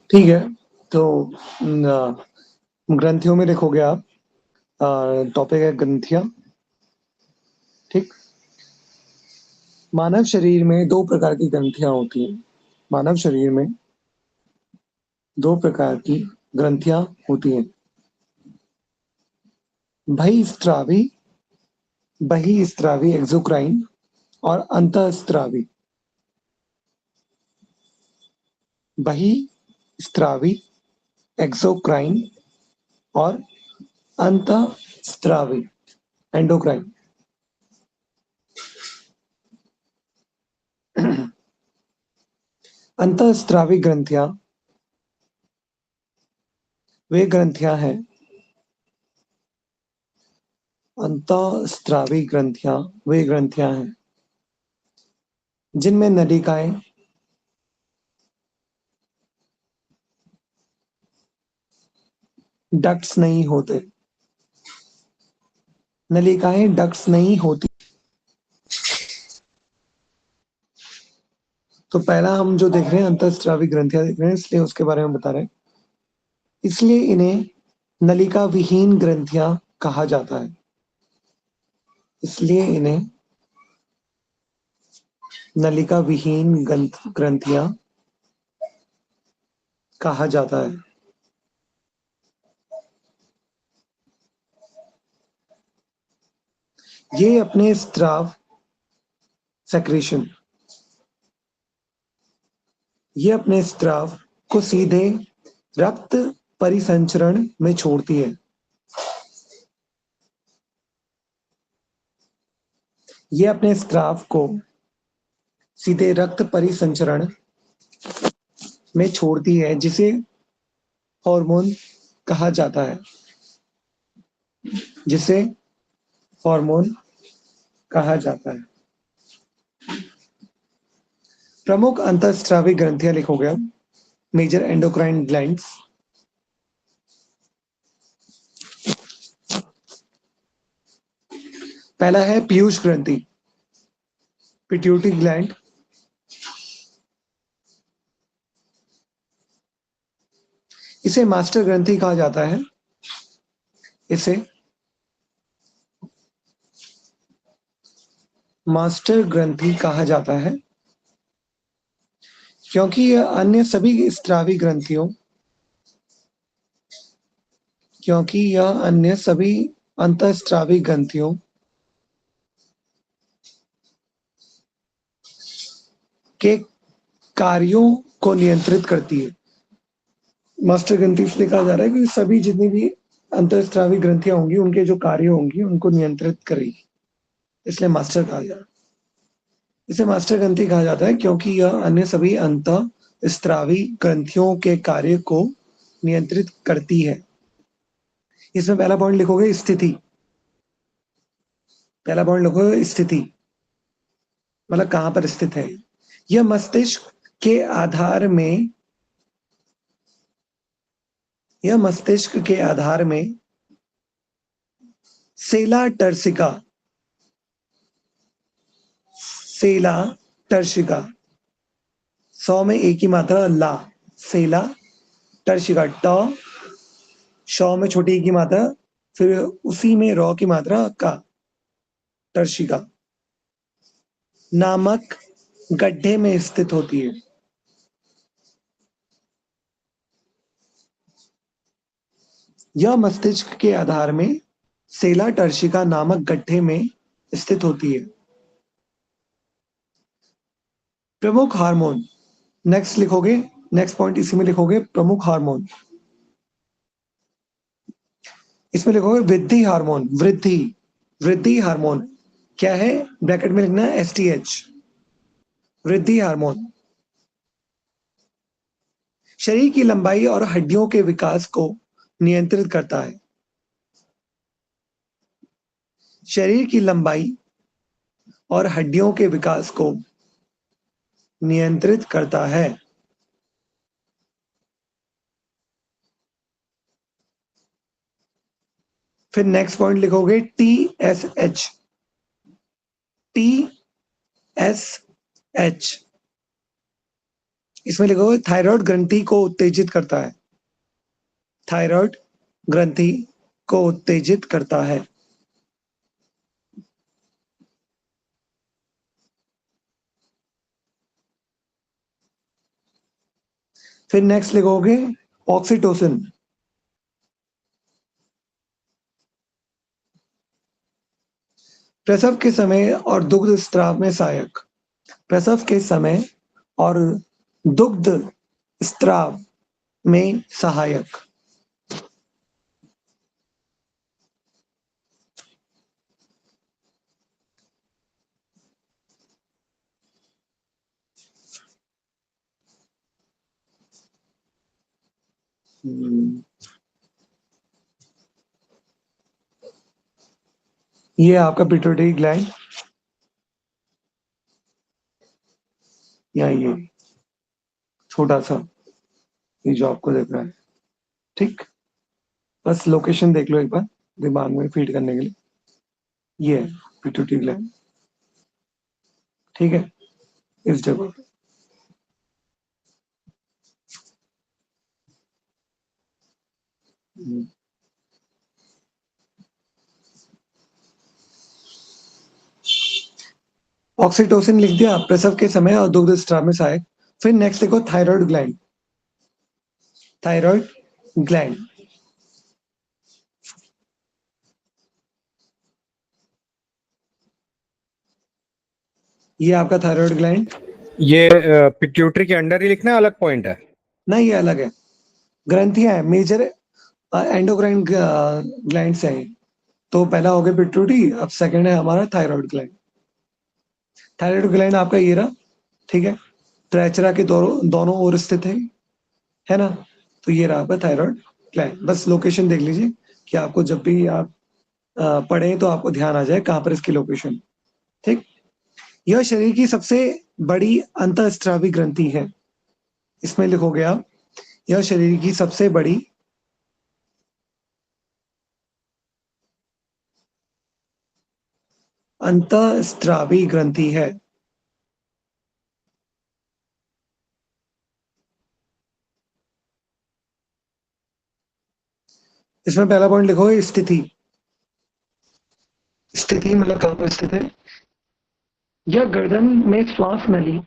ठीक है। तो ग्रंथियों में देखोगे आप, टॉपिक है ग्रंथियां। ठीक। मानव शरीर में दो प्रकार की ग्रंथियां होती हैं। मानव शरीर में दो प्रकार की ग्रंथियां होती हैं। बहिस्रावी बहिस्रावी एक्सोक्राइन और अंतःस्रावी। बहिस्रावी एक्सोक्राइन और अंतःस्रावी एंडोक्राइन। अंतःस्रावी ग्रंथियां वे ग्रंथियां हैं। अंतःस्रावी ग्रंथियां वे ग्रंथियां हैं जिनमें नलिकाएं डक्ट्स नहीं होते। नलिकाएं डक्ट्स नहीं होती। तो पहला हम जो देख रहे हैं अंतःस्रावी ग्रंथियां देख रहे हैं, इसलिए उसके बारे में बता रहे हैं। इसलिए इन्हें नलिका विहीन ग्रंथियां कहा जाता है। इसलिए इन्हें नलिका विहीन ग्रंथियां कहा जाता है। ये अपने स्राव सेक्रेशन ये अपने स्राव को सीधे रक्त परिसंचरण में छोड़ती है। ये अपने स्राव को सीधे रक्त परिसंचरण में छोड़ती है, जिसे हार्मोन कहा जाता है। जिसे हार्मोन कहा जाता है। प्रमुख अंतःस्रावी ग्रंथियां लिखोगे आप। Major endocrine glands. पहला है पीयूष ग्रंथि, पिट्यूटरी ग्लैंड। इसे मास्टर ग्रंथि कहा जाता है। इसे मास्टर ग्रंथि कहा जाता है क्योंकि यह अन्य सभी स्रावी ग्रंथियों क्योंकि यह अन्य सभी अंतःस्रावी ग्रंथियों के कार्यों को नियंत्रित करती है। मास्टर ग्रंथि इसलिए कहा जा रहा है कि सभी जितनी भी अंतःस्रावी ग्रंथियां होंगी, उनके जो कार्य होंगी उनको नियंत्रित करेगी, इसलिए मास्टर कहा जा रहा है। इसे मास्टर ग्रंथि कहा जाता है क्योंकि यह अन्य सभी अंतःस्रावी ग्रंथियों के कार्य को नियंत्रित करती है। इसमें पहला पॉइंट लिखोगे स्थिति। पहला पॉइंट लिखोगे स्थिति, मतलब कहां पर स्थित है। यह मस्तिष्क के आधार में यह मस्तिष्क के आधार में सेला टर्सिका सेला टर्शिका 100 में एक ही मात्रा ला। सेला टर्शिका ट, शौ में छोटी की मात्रा, फिर उसी में रॉ की मात्रा का, टर्शिका नामक गड्ढे में स्थित होती है। यह मस्तिष्क के आधार में सेला टर्शिका नामक गड्ढे में स्थित होती है। प्रमुख हार्मोन, नेक्स्ट लिखोगे, नेक्स्ट पॉइंट इसी में लिखोगे प्रमुख हार्मोन। इसमें लिखोगे वृद्धि हार्मोन। वृद्धि वृद्धि हार्मोन क्या है, ब्रैकेट में लिखना है एसटीएच। वृद्धि हार्मोन शरीर की लंबाई और हड्डियों के विकास को नियंत्रित करता है। शरीर की लंबाई और हड्डियों के विकास को नियंत्रित करता है। फिर नेक्स्ट पॉइंट लिखोगे टीएसएच। टीएसएच इसमें लिखोगे थायराइड ग्रंथि को उत्तेजित करता है, थायराइड ग्रंथि को उत्तेजित करता है। फिर नेक्स्ट लिखोगे ऑक्सीटोसिन। प्रसव के समय और दुग्ध स्त्राव में सहायक, प्रसव के समय और दुग्ध स्त्राव में सहायक। ये आपका पिट्यूटरी ग्लैंड, या ये छोटा सा, ये जो आपको दिख रहा है, ठीक। बस लोकेशन देख लो एक बार दिमाग में फीड करने के लिए। ये पिट्यूटरी ग्लैंड, ठीक है, इस जगह पे। ऑक्सीटोसिन लिख दिया, प्रसव के समय और दुग्ध स्त्राव में सहायक। फिर नेक्स्ट देखो थायराइड ग्लैंड, थायराइड ग्लैंड, ये आपका थायराइड ग्लैंड। ये पिट्यूटरी के अंडर ही लिखना है, अलग पॉइंट है? नहीं, ये अलग है, ग्रंथियां है मेजर एंडोक्राइन ग्लैंड है। तो पहला हो गया पिट्यूटरी, अब सेकंड है हमारा थायराइड ग्लैंड। थायराइड ग्लैंड आपका ये रहा, ठीक है, ट्रैचरा के दोनों ओर स्थित है ना। तो ये रहा आपका थायराइड ग्लैंड। बस लोकेशन देख लीजिए कि आपको जब भी आप पढ़े तो आपको ध्यान आ जाए कहाँ पर इसकी लोकेशन, ठीक। यह शरीर की सबसे बड़ी अंतःस्रावी ग्रंथि है। इसमें लिखोगे आप, यह शरीर की सबसे बड़ी अंतःस्रावी ग्रंथि है। इसमें पहला पॉइंट लिखोगे स्थिति, स्थिति मतलब कहां पर स्थित है। यह गर्दन में श्वास नली,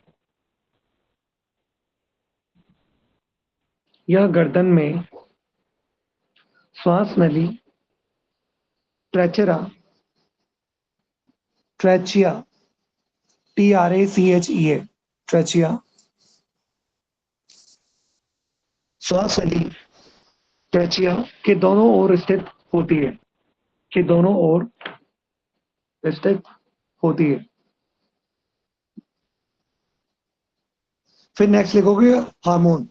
यह गर्दन में श्वास नली, ट्रेचेरा, ट्रेचिया, TRACHEA, ट्रेचिया, श्वास नली, ट्रेचिया के दोनों ओर स्थित होती है, के दोनों ओर स्थित होती है। फिर नेक्स्ट लिखोगे हार्मोन,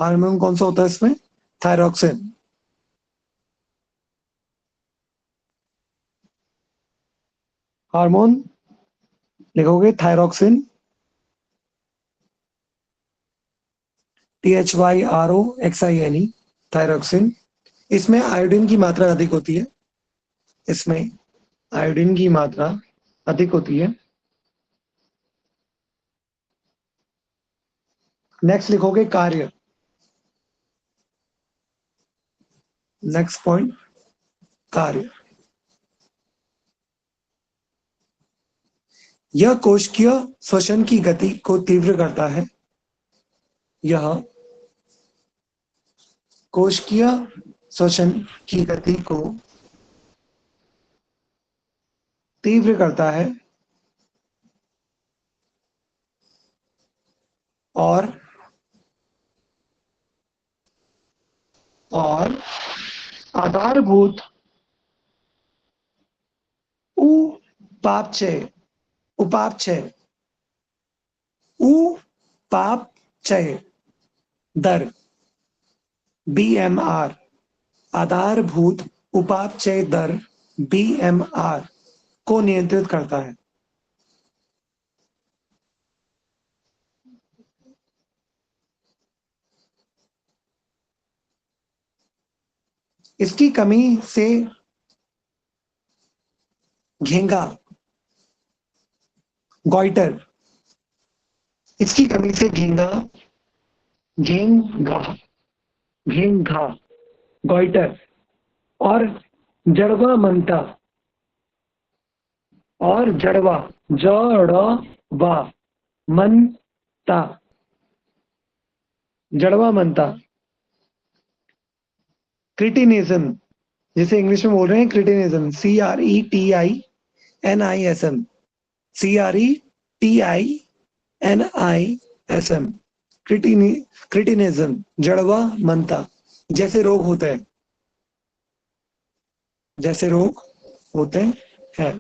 हार्मोन कौन सा होता है इसमें, थायरॉक्सिन। हार्मोन लिखोगे थायरॉक्सिन, THYROXINE, थायरॉक्सिन। इसमें आयोडीन की मात्रा अधिक होती है, इसमें आयोडीन की मात्रा अधिक होती है। नेक्स्ट लिखोगे कार्य, नेक्स्ट पॉइंट कार्य। यह कोशिकीय श्वसन की गति को तीव्र करता है, यह कोशिकीय श्वसन की गति को तीव्र करता है और और आधारभूत उपापचय, उपापचय, उपापचय दर, BMR, आधारभूत उपापचय दर, BMR को नियंत्रित करता है। इसकी कमी से घेंगा, गॉइटर, इसकी कमी से घेंगा, घेंगा, घेंघा, गॉइटर, और जड़वा मनता, और जड़वा, जड़वा मनता, जड़वा मनता। क्रिटिनिज्म, जिसे इंग्लिश में बोल रहे हैं क्रिटिनिज्म, CRETINISM, CRETINISM, क्रिटिनिज्म, जड़वा मनता। जैसे रोग होते हैं, जैसे रोग होते हैं।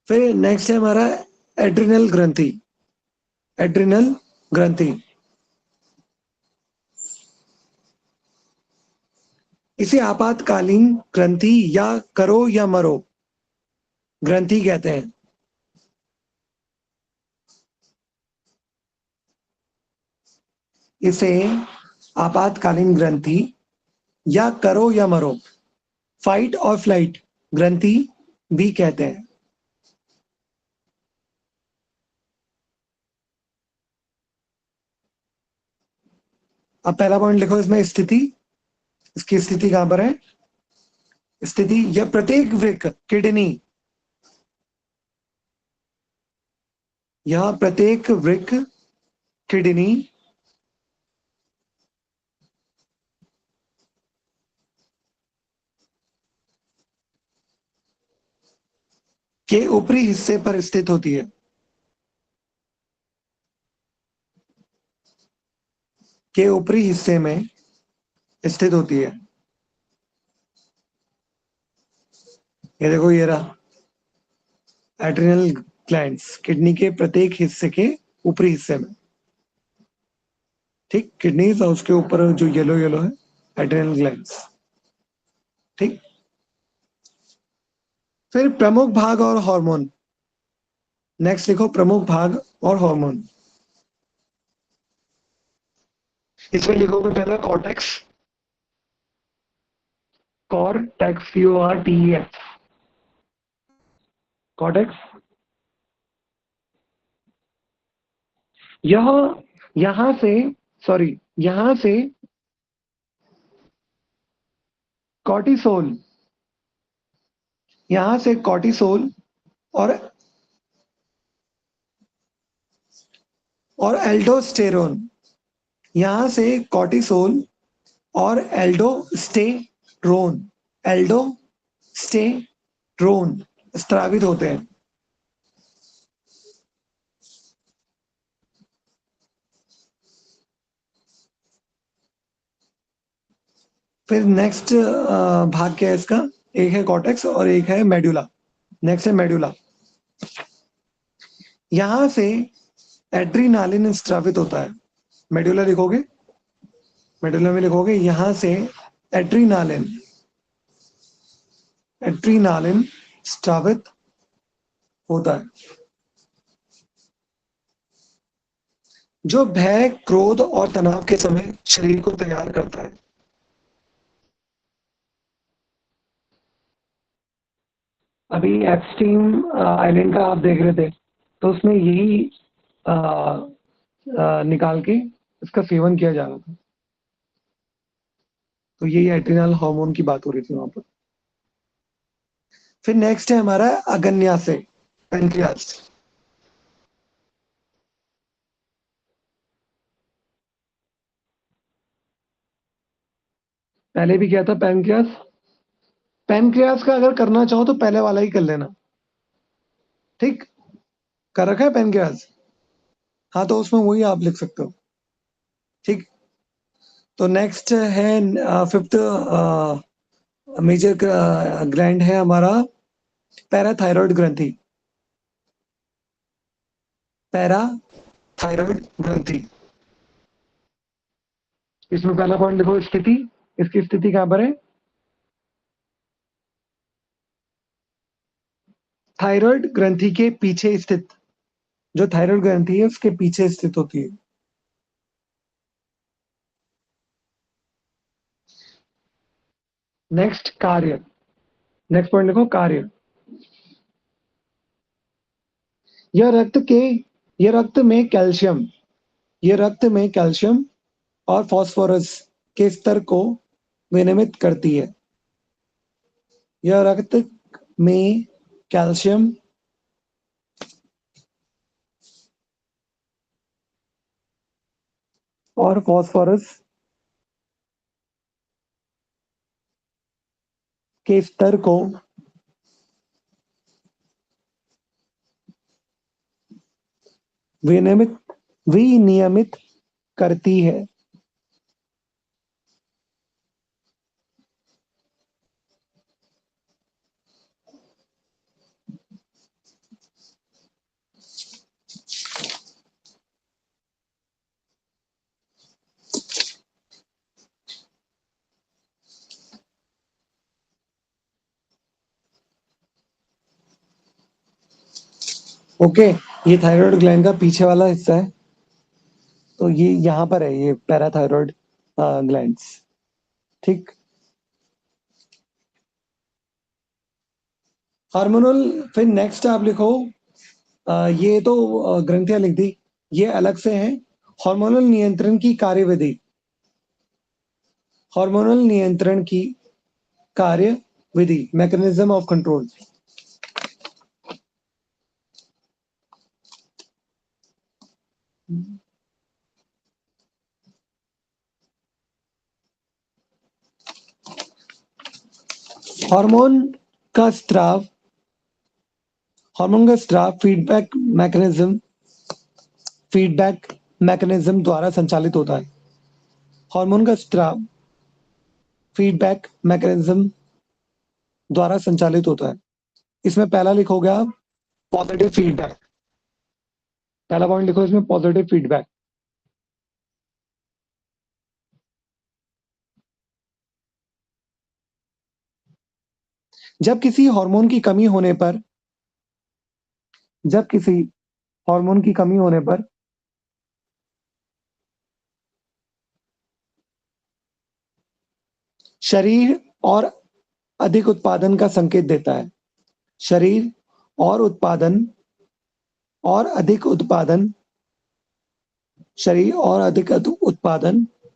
फिर नेक्स्ट है हमारा एड्रिनल ग्रंथि। एड्रिनल ग्रंथि, इसे आपातकालीन ग्रंथि या करो या मरो ग्रंथि कहते हैं। इसे आपातकालीन ग्रंथि या करो या मरो, फाइट और फ्लाइट ग्रंथि भी कहते हैं। अब पहला पॉइंट लिखो इसमें, स्थिति। इसकी स्थिति कहां पर है? स्थिति, यह प्रत्येक वृक्क, किडनी, यह प्रत्येक वृक्क, किडनी के ऊपरी हिस्से पर स्थित होती है। के ऊपरी हिस्से में स्थित होती है। ये देखो, ये रहा एड्रिनल ग्लैंड्स, किडनी के प्रत्येक हिस्से के ऊपरी हिस्से में। ठीक, किडनीज और उसके ऊपर जो येलो येलो है, एड्रिनल ग्लैंड्स। ठीक, फिर प्रमुख भाग और हार्मोन। नेक्स्ट लिखो, प्रमुख भाग और हार्मोन। इसमें लिखोगे पहला कॉर्टेक्स, कॉर्टेक्स, CORTEX, कॉर्टेक्स। यह यहां से, सॉरी, यहां से कॉर्टिसोल, यहां से कॉर्टिसोल और एल्डोस्टेरोन, यहां से कॉर्टिसोल और एल्डोस्टेरोन, एल्डोस्टेरोन स्रावित होते हैं। फिर नेक्स्ट भाग क्या है इसका? एक है कॉर्टेक्स और एक है मेडुला। नेक्स्ट है मेडुला। यहां से एड्रीनालिन स्रावित होता है। मेडुला लिखोगे, मेडुला में लिखोगे यहां से एड्रीनालिन, एड्रीनालिन स्रावित होता है, जो भय, क्रोध और तनाव के समय शरीर को तैयार करता है। अभी एप्स्टीन आइलैंड का आप देख रहे थे, तो उसमें यही निकाल के इसका सेवन किया जा रहा था। तो यही एड्रिनल हार्मोन की बात हो रही थी वहां पर। फिर नेक्स्ट है हमारा अगन्याशय, पैनक्रियास। पहले भी किया था पैनक्रियास। पैनक्रियास का अगर करना चाहो तो पहले वाला ही कर लेना। ठीक, कर रखा है पैनक्रियास? हाँ, तो उसमें वही आप लिख सकते हो। ठीक, तो नेक्स्ट है फिफ्थ मेजर ग्लैंड है हमारा पैराथायरॉयड ग्रंथि। पैराथायरॉयड ग्रंथि, इसमें पहला पॉइंट लिखो, स्थिति। इसकी स्थिति कहां पर है? थायराइड ग्रंथि के पीछे स्थित, जो थायराइड ग्रंथि है उसके पीछे स्थित होती है। नेक्स्ट कार्य, नेक्स्ट पॉइंट लिखो, कार्य। यह रक्त में कैल्शियम और फास्फोरस के स्तर को विनियमित करती है। यह रक्त में कैल्शियम और फास्फोरस के स्तर को विनियमित करती है। ओके, ये थायराइड ग्लैंड का पीछे वाला हिस्सा है, तो ये यहाँ पर है, ये पैराथायरॉयड ग्लैंड्स। ठीक। हार्मोनल, फिर नेक्स्ट आप लिखो, ये तो ग्रंथियां लिख दी, ये अलग से हैं। हार्मोनल नियंत्रण की कार्यविधि, हार्मोनल नियंत्रण की कार्यविधि, मैकेनिज्म ऑफ कंट्रोल। हार्मोन का स्राव फीडबैक मैकेनिज्म द्वारा संचालित होता है। हार्मोन का स्राव फीडबैक मैकेनिज्म द्वारा संचालित होता है। इसमें पहला लिखोगे आप पॉजिटिव फीडबैक। पहला पॉइंट लिखो इसमें पॉजिटिव फीडबैक। जब किसी हार्मोन की कमी होने पर शरीर और अधिक उत्पादन का संकेत देता है। शरीर और अधिक उत्पादन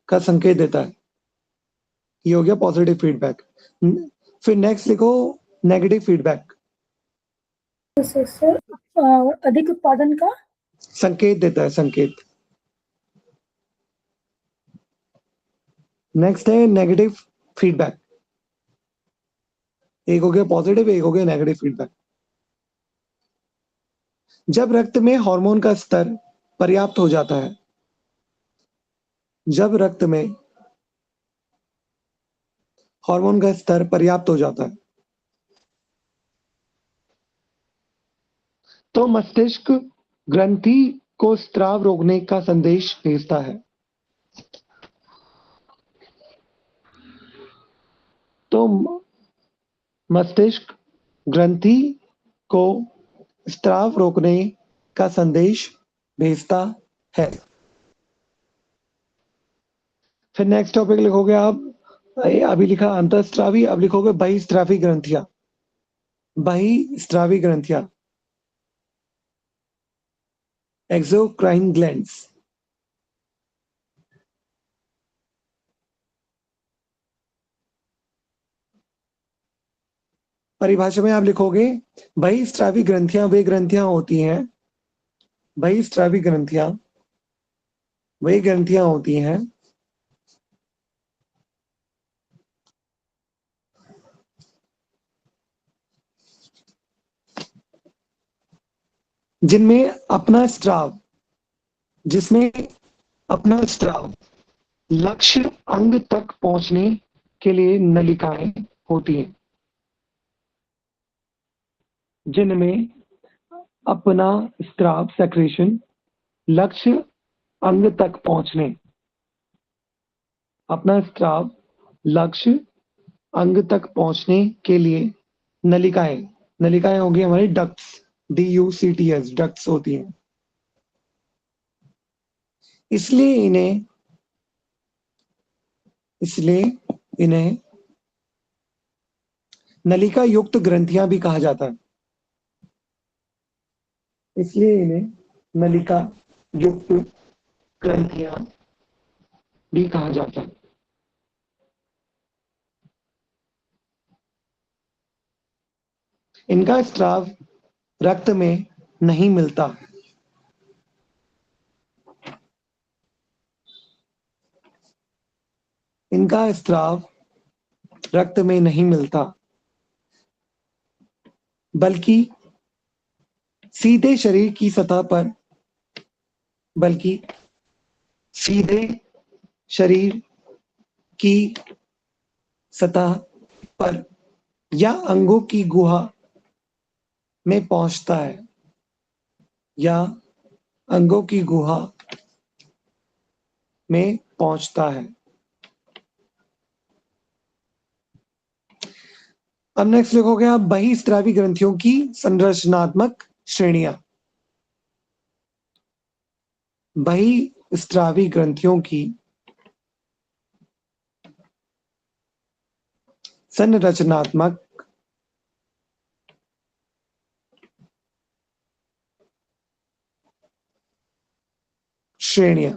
का संकेत देता है। ये हो गया पॉजिटिव फीडबैक। फिर नेक्स्ट लिखो नेगेटिव फीडबैक। सर, अधिक उत्पादन का संकेत देता है, संकेत। नेक्स्ट है नेगेटिव फीडबैक। एक हो गया पॉजिटिव, एक हो गया नेगेटिव फीडबैक। जब रक्त में हार्मोन का स्तर पर्याप्त हो जाता है, जब रक्त में हार्मोन का स्तर पर्याप्त हो जाता है, तो मस्तिष्क ग्रंथि को स्राव रोकने का संदेश भेजता है। तो मस्तिष्क ग्रंथि को स्राव रोकने का संदेश भेजता है। फिर नेक्स्ट टॉपिक लिखोगे आप, अभी लिखा अंतःस्रावी, अब लिखोगे बहिस्रावी ग्रंथियां। बहिस्रावी ग्रंथियां, एक्सोक्राइन ग्लैंड्स। परिभाषा में आप लिखोगे बहिस्रावी ग्रंथियां वे ग्रंथियां होती हैं, बहिस्रावी ग्रंथियां वे ग्रंथियां होती हैं जिसमें अपना स्राव लक्ष्य अंग तक पहुंचने के लिए नलिकाएं होती हैं। जिनमें अपना स्राव सेक्रेशन लक्ष्य अंग तक पहुंचने, अपना स्राव लक्ष्य अंग तक पहुंचने के लिए नलिकाएं होगी हमारी डक्ट्स, DUCTS, डक्ट्स होती हैं। इसलिए इन्हें नलिका युक्त ग्रंथियां भी कहा जाता है। इसलिए इन्हें नलिका युक्त ग्रंथियां भी कहा जाता है। इनका स्राव रक्त में नहीं मिलता। इनका स्राव रक्त में नहीं मिलता, बल्कि सीधे शरीर की सतह पर बल्कि सीधे शरीर की सतह पर या अंगों की गुहा में पहुंचता है या अंगों की गुहा में पहुंचता है। अब नेक्स्ट लिखोगे आप बहिस्रावी ग्रंथियों की संरचनात्मक श्रेणियां। बहिस्रावी ग्रंथियों की संरचनात्मक श्रेणियां।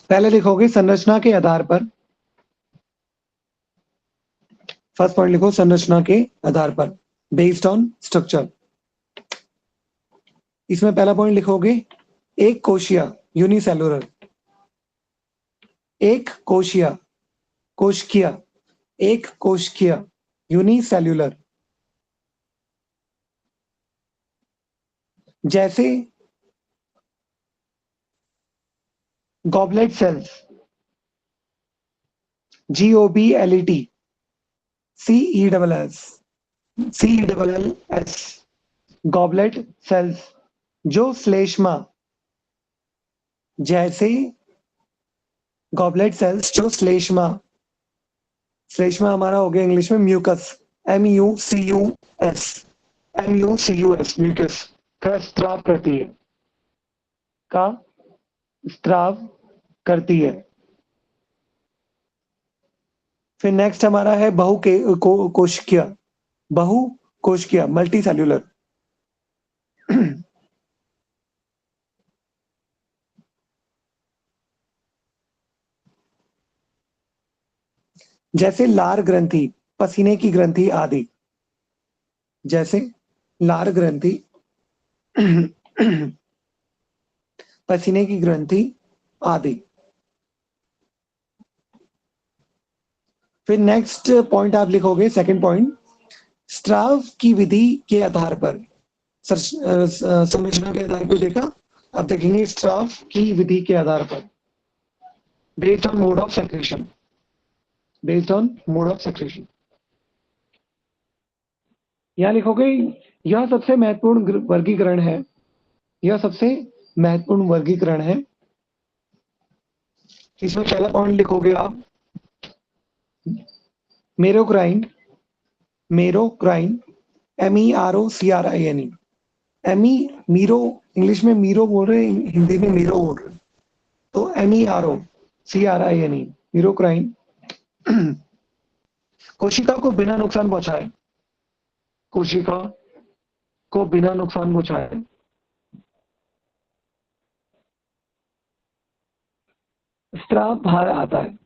पहले लिखोगे संरचना के आधार पर। फर्स्ट पॉइंट लिखो संरचना के आधार पर, बेस्ड ऑन स्ट्रक्चर। इसमें पहला पॉइंट लिखोगे एक कोशिया यूनिसेलुलर, एक कोशिया कोशिकीय, एक कोशिकीय यूनिसेल्युलर। जैसे goblet cells, GOBLET, CELLS, goblet cells जो श्लेष्मा, जैसे गॉबलेट सेल्स जो श्लेष्मा, श्लेष्मा हमारा हो गया इंग्लिश में म्यूकस, MUCUS, म्यूकस का स्त्राव करती है, का स्त्राव करती है। फिर नेक्स्ट हमारा है कोशिकीय, बहु कोशिकीय मल्टी सेल्यूलर। जैसे लार ग्रंथि, पसीने की ग्रंथि आदि। जैसे लार ग्रंथि, पसीने की ग्रंथि आदि। फिर नेक्स्ट पॉइंट आप लिखोगे, सेकंड पॉइंट, स्त्राव की विधि के आधार पर। संरचना के आधार पर देखा, अब देखेंगे स्त्राव की विधि के आधार पर, based on mode of secretion, based on mode of secretion. यहां लिखोगे यह सबसे महत्वपूर्ण वर्गीकरण है, यह सबसे महत्वपूर्ण वर्गीकरण है। इसमें पहला पॉइंट लिखोगे आप merocrine, merocrine, MEROCRINE, Miro English में मीरो बोल रहे हैं, हिंदी में मीरो बोल रहे हैं, तो MEROCRINE, मीरोक्राइन। कोशिका को बिना नुकसान पहुंचाए, कोशिका को बिना नुकसान पहुंचाए स्त्राव बाहर आता है।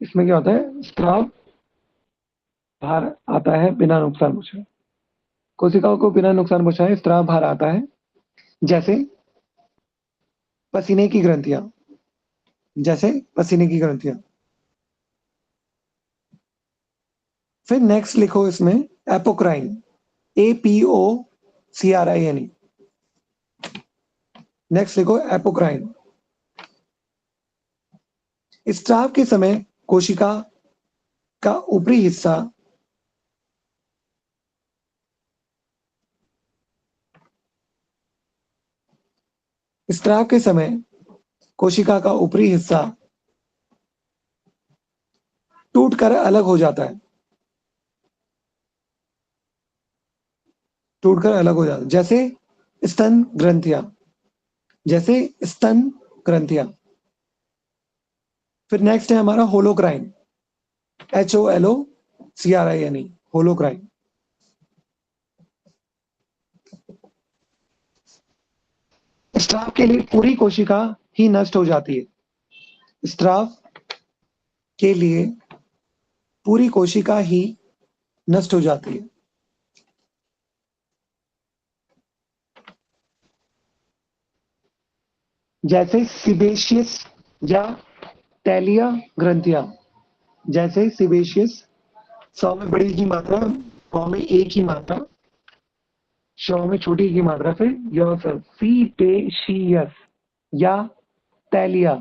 इसमें क्या होता है, स्त्राव बाहर आता है बिना नुकसान पहुंचाए, कोशिकाओं को बिना नुकसान पहुंचाए स्त्राव बाहर आता है। जैसे पसीने की ग्रंथियां, जैसे पसीने की ग्रंथियां। फिर नेक्स्ट लिखो इसमें एपोक्राइन, APOCRINE। नेक्स्ट लिखो एपोक्राइन। स्त्राव के समय कोशिका का ऊपरी हिस्सा स्त्राव के समय कोशिका का ऊपरी हिस्सा टूटकर अलग हो जाता है, टूटकर अलग हो जाता है। जैसे स्तन ग्रंथियां, जैसे स्तन ग्रंथियां। फिर नेक्स्ट है हमारा होलोक्राइन, HOLOCRINE, होलोक्राइन। स्राव के लिए पूरी कोशिका ही नष्ट हो जाती है। स्राव के लिए पूरी कोशिका ही नष्ट हो जाती है। जैसे सीबेशियस या टैलिया ग्रंथियां। जैसे सीबेशियस 100 में बड़ी की मात्रा, 100 में ए की मात्रा, 100 में छोटी की मात्रा से सीबेशियस या टैलिया,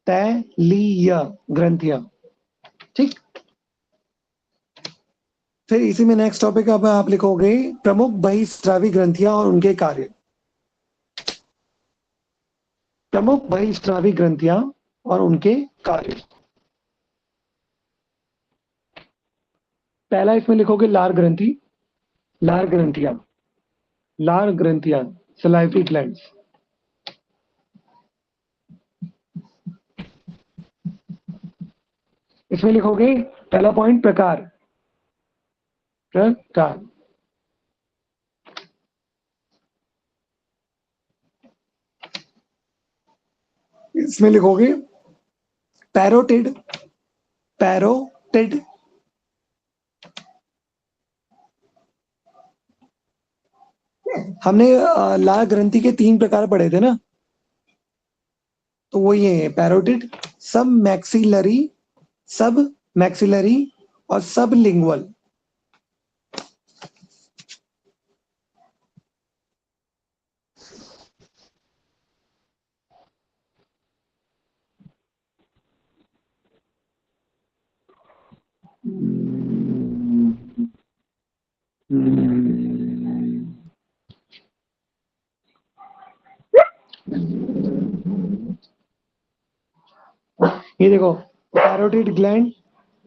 तैलीय ग्रंथियां। ठीक। फिर इसी में नेक्स्ट टॉपिक अब आप लिखोगे प्रमुख बहिस्रावी ग्रंथियां और उनके कार्य। प्रमुख बहिस्रावी ग्रंथियां और उनके कार्य। पहला इसमें लिखोगे लार ग्रंथि, लार ग्रंथियां, लार ग्रंथियां, सलाइवरी ग्लैंड्स। इसमें लिखोगे पहला पॉइंट प्रकार, प्रकार। इसमें लिखोगे पैरोटिड, पैरोटिड, हमने लार ग्रंथि के 3 प्रकार पढ़े थे ना, तो वो ये है पैरोटिड, सब मैक्सिलरी, सब मैक्सिलरी और सब लिंगुअल। ये देखो पैरोटिड ग्लैंड,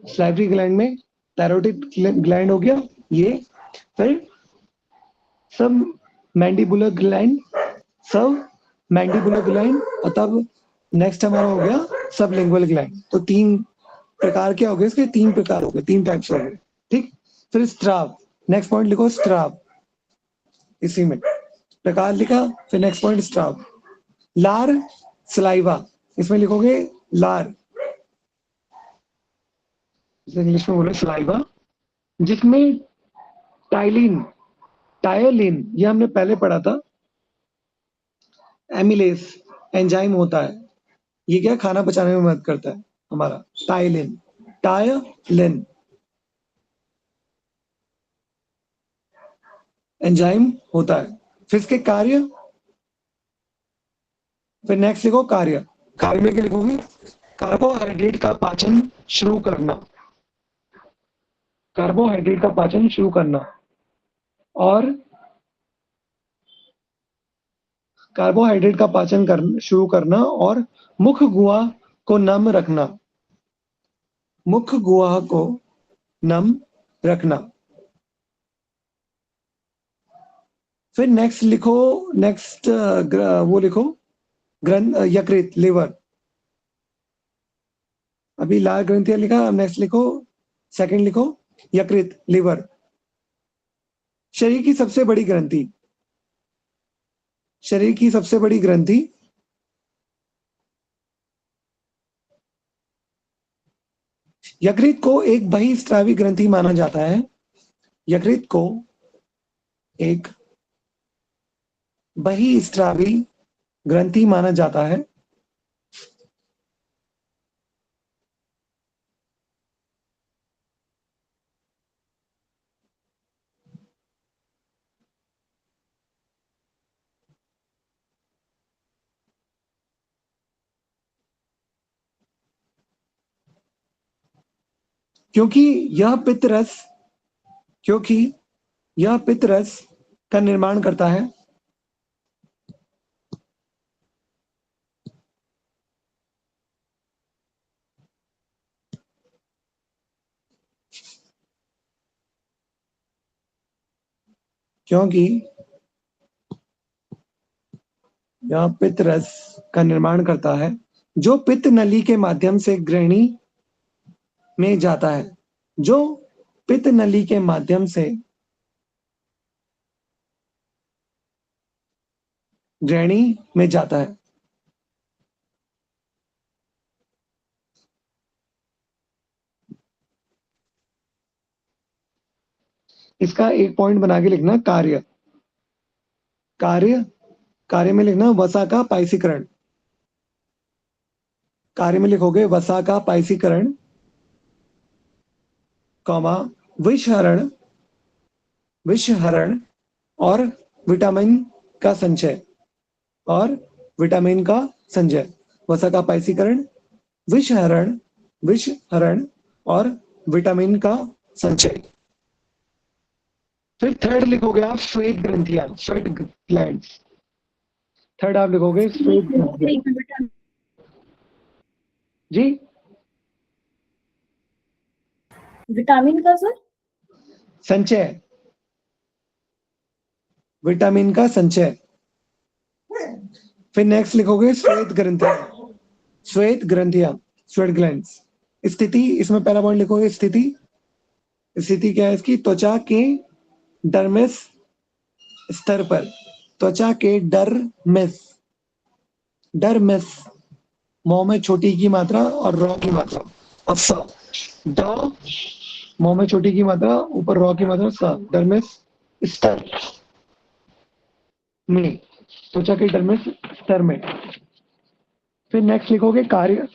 सलाइवरी ग्लैंड में पैरोटिड ग्लैंड हो गया ये। फिर सब मैंडिबुलर ग्लैंड, सब मैंडिबुलर ग्लैंड, और तब नेक्स्ट हमारा हो गया सब लिंगुअल ग्लैंड। तो 3 प्रकार क्या हो गए इसके, 3 प्रकार हो गए, 3 टाइप्स हो गए। ठीक। फिर स्त्राव, नेक्स्ट पॉइंट लिखो स्त्राव। इसी में प्रकार लिखा, फिर नेक्स्ट पॉइंट स्त्राव। लार सलाइवा, इसमें लिखोगे लार, इंग्लिश में बोले सलाइवा, जिसमें टाइलिन, टायोलिन, ये हमने पहले पढ़ा था, एमिलेस एंजाइम होता है। ये क्या खाना पचाने में मदद करता है हमारा, टाइलिन, टायोलिन एंजाइम होता है। फिर इसके कार्य, फिर नेक्स्ट लिखो कार्य। कार्य में क्या लिखोगे, कार्बोहाइड्रेट का पाचन शुरू करना, कार्बोहाइड्रेट का पाचन शुरू करना, और कार्बोहाइड्रेट का पाचन शुरू करना, और मुख गुहा को नम रखना, मुख गुहा को नम रखना। फिर नेक्स्ट लिखो, नेक्स्ट वो लिखो यकृत, लिवर। अभी लाल ग्रंथियां लिखा, अब नेक्स्ट लिखो, सेकंड लिखो यकृत, लिवर। शरीर की सबसे बड़ी ग्रंथि, शरीर की सबसे बड़ी ग्रंथि यकृत को एक बहिस्रावी ग्रंथि माना जाता है। यकृत को एक बहिस्रावी ग्रंथि माना जाता है। क्योंकि यह पित्तरस, क्योंकि यह पित्तरस का निर्माण करता है। क्योंकि यह पित्तरस का निर्माण करता है। जो पित्त नली के माध्यम से ग्रहणी में जाता है, जो पित्त नली के माध्यम से ग्रहणी में जाता है। इसका एक पॉइंट बना के लिखना कार्य। कार्य कार्य में लिखना वसा का पाइसीकरण। कार्य में लिखोगे वसा का पाइसीकरण, कॉमा विषहरण, विषहरण और विटामिन का संचय, और विटामिन का संचय। वसा का पाइसीकरण, विषहरण, विषहरण और विटामिन का संचय। फिर थर्ड लिखोगे आप श्वेत ग्रंथियां, श्वेत ग्लैंड्स। थर्ड आप लिखोगे श्वेत ग्रंथियां। जी विटामिन का सर? संचय, विटामिन का संचय। फिर नेक्स्ट लिखोगे श्वेत ग्रंथियां, श्वेत ग्रंथियां, श्वेत ग्लैंड्स। स्थिति, इसमें पहला पॉइंट लिखोगे स्थिति। स्थिति क्या है इसकी? त्वचा के डर्मिस स्तर पर, त्वचा के डर्मिस, डर्मिस, मोह में छोटी की मात्रा और रॉ की मात्रा, अब स, ड, मोह में छोटी की मात्रा, ऊपर रॉ की मात्रा, स, डर्मिस स्तर में, त्वचा के डर्मिस स्तर में। फिर नेक्स्ट लिखोगे कार्य।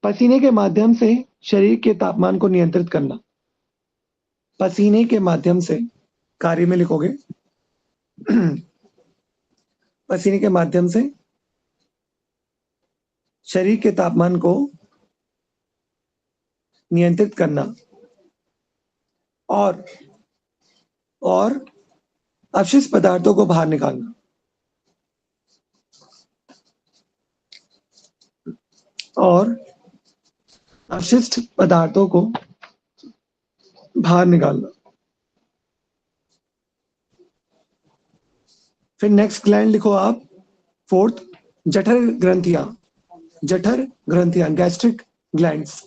पसीने के माध्यम से शरीर के तापमान को नियंत्रित करना। पसीने के माध्यम से, कार्य में लिखोगे पसीने के माध्यम से शरीर के तापमान को नियंत्रित करना, और अपशिष्ट पदार्थों को बाहर निकालना, और अपशिष्ट पदार्थों को बाहर निकालना। फिर नेक्स्ट ग्लैंड लिखो आप, फोर्थ, जठर ग्रंथियां, जठर ग्रंथियां, गैस्ट्रिक ग्लैंड्स।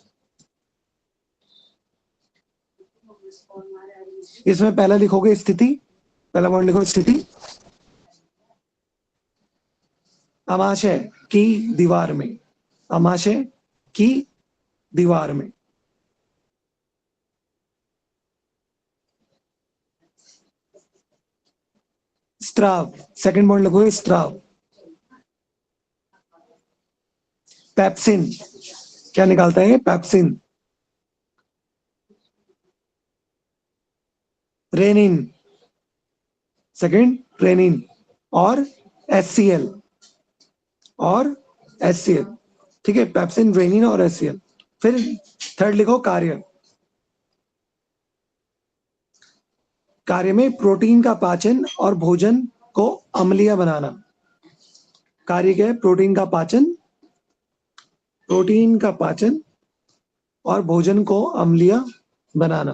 इसमें पहला लिखोगे स्थिति, पहला पॉइंट लिखो स्थिति। अमाशय की दीवार में, अमाशय की दीवार में। स्त्राव, सेकंड पॉइंट लिखोगे स्त्राव। पेप्सिन, क्या निकालता है? पेप्सिन। रेनिन, सेकंड रेनिन, और एचसीएल, और एचसीएल। ठीक है, पेप्सिन, रेनिन और एचसीएल। फिर थर्ड लिखो कार्य। कार्य में प्रोटीन का पाचन और भोजन को अम्लीय बनाना। कार्य क्या है? प्रोटीन का पाचन, प्रोटीन का पाचन और भोजन को अम्लीय बनाना।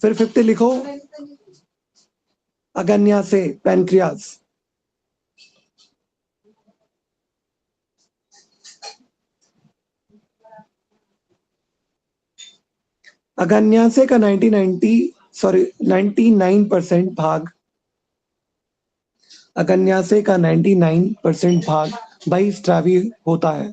फिर फिफ्थ लिखो अगन्या से, पैनक्रियाज। अगन्याशय का 99% भाग, अगन्याशय का 99% भाग बहिस्रावी होता है।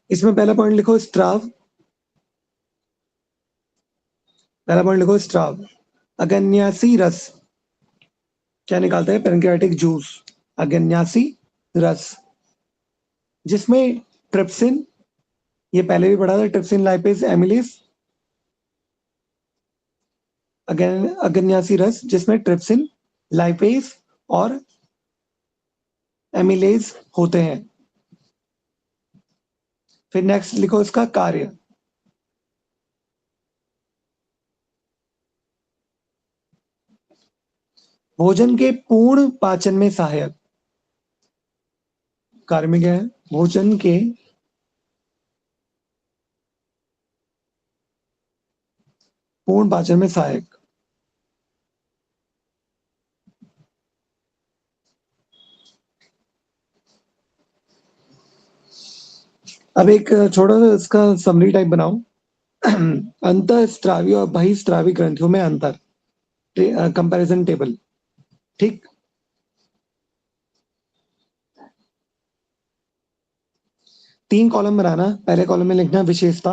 इसमें पहला पॉइंट लिखो स्त्राव, पहला पॉइंट लिखो स्त्राव। अगन्यासी रस क्या निकालता है? पैनक्रियाटिक जूस, अगन्यासी रस, जिसमें ट्रिप्सिन, ये पहले भी पढ़ा था, ट्रिप्सिन, लाइपेज, एमिलेज। अगन्यासी रस जिसमें ट्रिप्सिन, लाइपेज और एमिलेज होते हैं। फिर नेक्स्ट लिखो इसका कार्य। भोजन के पूर्ण पाचन में सहायक। कार्य में क्या है? भोजन के पूर्ण पाचन में सहायक। अब एक छोटा सा इसका समरी टाइप बनाओ। अंतःस्रावी और बहिस्रावी ग्रंथियों में अंतर, कंपैरिजन टेबल। ठीक, तीन कॉलम बनाना। पहले कॉलम में लिखना विशेषता,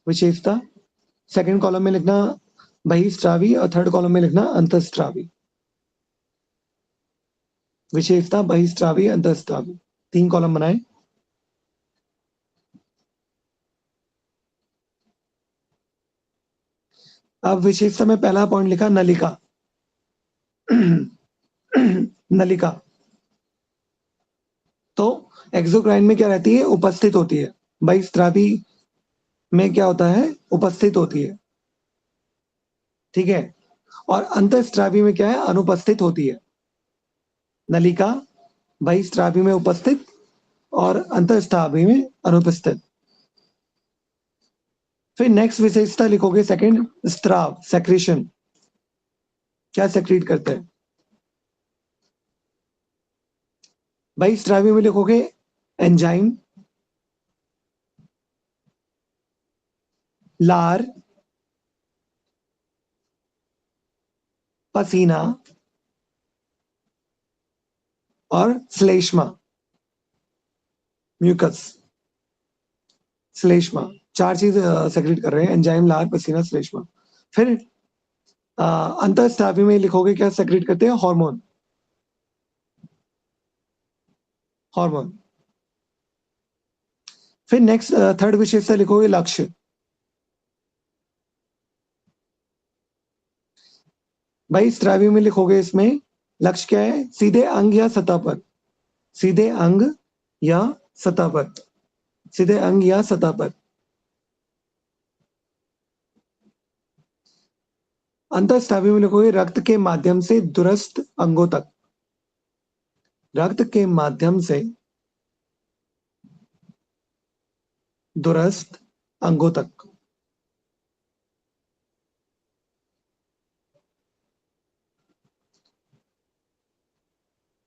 विशेषता। सेकंड कॉलम में लिखना बहिस्रावी और थर्ड कॉलम में लिखना अंतःस्रावी। विशेषता, बहिस्रावी, अंतःस्रावी, तीन कॉलम बनाए। अब विशेषता में पहला पॉइंट लिखा नलिका। नलिका तो एक्सोक्राइन में क्या रहती है? उपस्थित होती है। बहिस्रावी में क्या होता है? उपस्थित होती है। ठीक है, और अंतःस्रावी में क्या है? अनुपस्थित होती है। नलिका बहिस्रावी में उपस्थित और अंतःस्रावी में अनुपस्थित। फिर नेक्स्ट विशेषता लिखोगे सेकंड, स्त्राव, सेक्रेशन, क्या सेक्रेट करते हैं। बहिस्रावी में लिखोगे एंजाइम, लार, पसीना और श्लेष्मा, म्यूकस, श्लेष्मा, चार चीज सेक्रेट कर रहे हैं, एंजाइम, लार, पसीना, श्लेष्मा। फिर अंतःस्रावी में लिखोगे क्या सेक्रेट करते हैं? Hormone, hormone. फिर नेक्स्ट थर्ड विशेषता लिखोगे लक्ष्य। बहिस्रावी में लिखोगे इसमें लक्ष्य क्या है? सीधे अंग या सतह पर, सीधे अंग या सतह पर, सीधे अंग या सतह पर। अंतःस्रावी में लिखोगे रक्त के माध्यम से दूरस्थ अंगों तक, रक्त के माध्यम से दूरस्थ अंगों तक।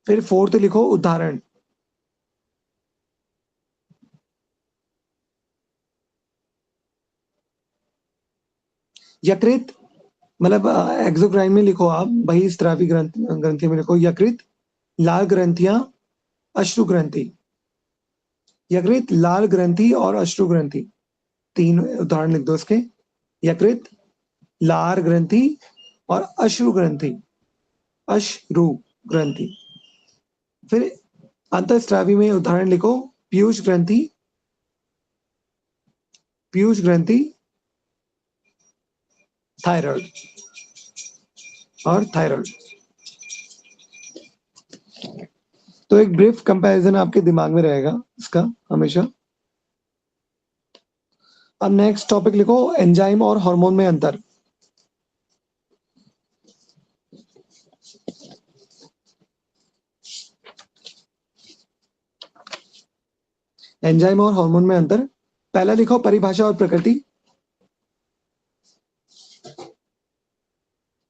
फिर फोर्थ लिखो उदाहरण। यकृत मतलब एक्सोक्राइन में लिखो आप, बहिस्रावी ग्रंथि में लिखो यकृत, लाल ग्रंथियां, अश्रु ग्रंथि। यकृत, लाल ग्रंथि और अश्रु ग्रंथि, तीन उदाहरण लिख दो इसके। यकृत, लाल ग्रंथि और अश्रु ग्रंथि, अश्रु ग्रंथि। फिर अंतःस्रावी में उदाहरण लिखो पीयूष ग्रंथि, पीयूष ग्रंथि, थायराइड और थायराइड। तो एक ब्रीफ कंपैरिजन आपके दिमाग में रहेगा इसका हमेशा। अब नेक्स्ट टॉपिक लिखो एंजाइम और हार्मोन में अंतर। एंजाइम और हार्मोन में अंतर, पहला लिखो परिभाषा और प्रकृति,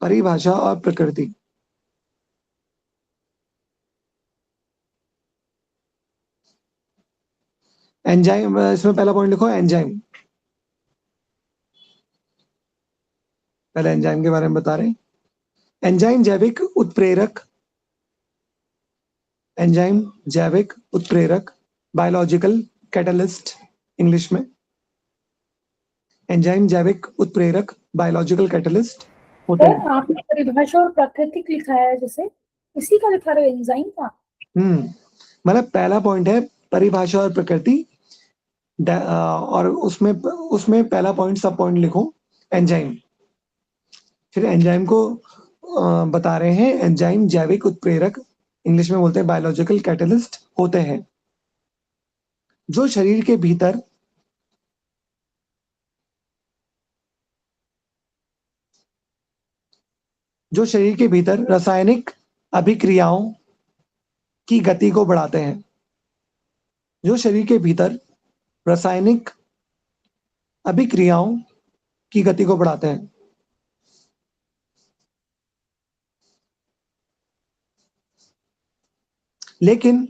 परिभाषा और प्रकृति। एंजाइम, इसमें पहला पॉइंट लिखो एंजाइम, पहले एंजाइम के बारे में बता रहे हैं। एंजाइम जैविक उत्प्रेरक, एंजाइम जैविक उत्प्रेरक, बायोलॉजिकल कैटलिस्ट इंग्लिश में। एंजाइम जैविक उत्प्रेरक, बायोलॉजिकल कैटलिस्ट होते सर हैं। आपने परिभाषा और प्राकृतिक लिखा है, जैसे इसी का लिखा रहे एंजाइम का। मतलब पहला पॉइंट है परिभाषा और प्रकृति, और उसमें उसमें पहला पॉइंट सब पॉइंट लिखो एंजाइम। फिर एंजाइम को बता रहे हैं एंजाइम जैविक उत्प्रेरक, इंग्लिश में बोलते हैं बायोलॉजिकल कैटलिस्ट होते हैं, जो शरीर के भीतर जो शरीर के भीतर रासायनिक अभिक्रियाओं की गति को बढ़ाते हैं, जो शरीर के भीतर रासायनिक अभिक्रियाओं की गति को बढ़ाते हैं। लेकिन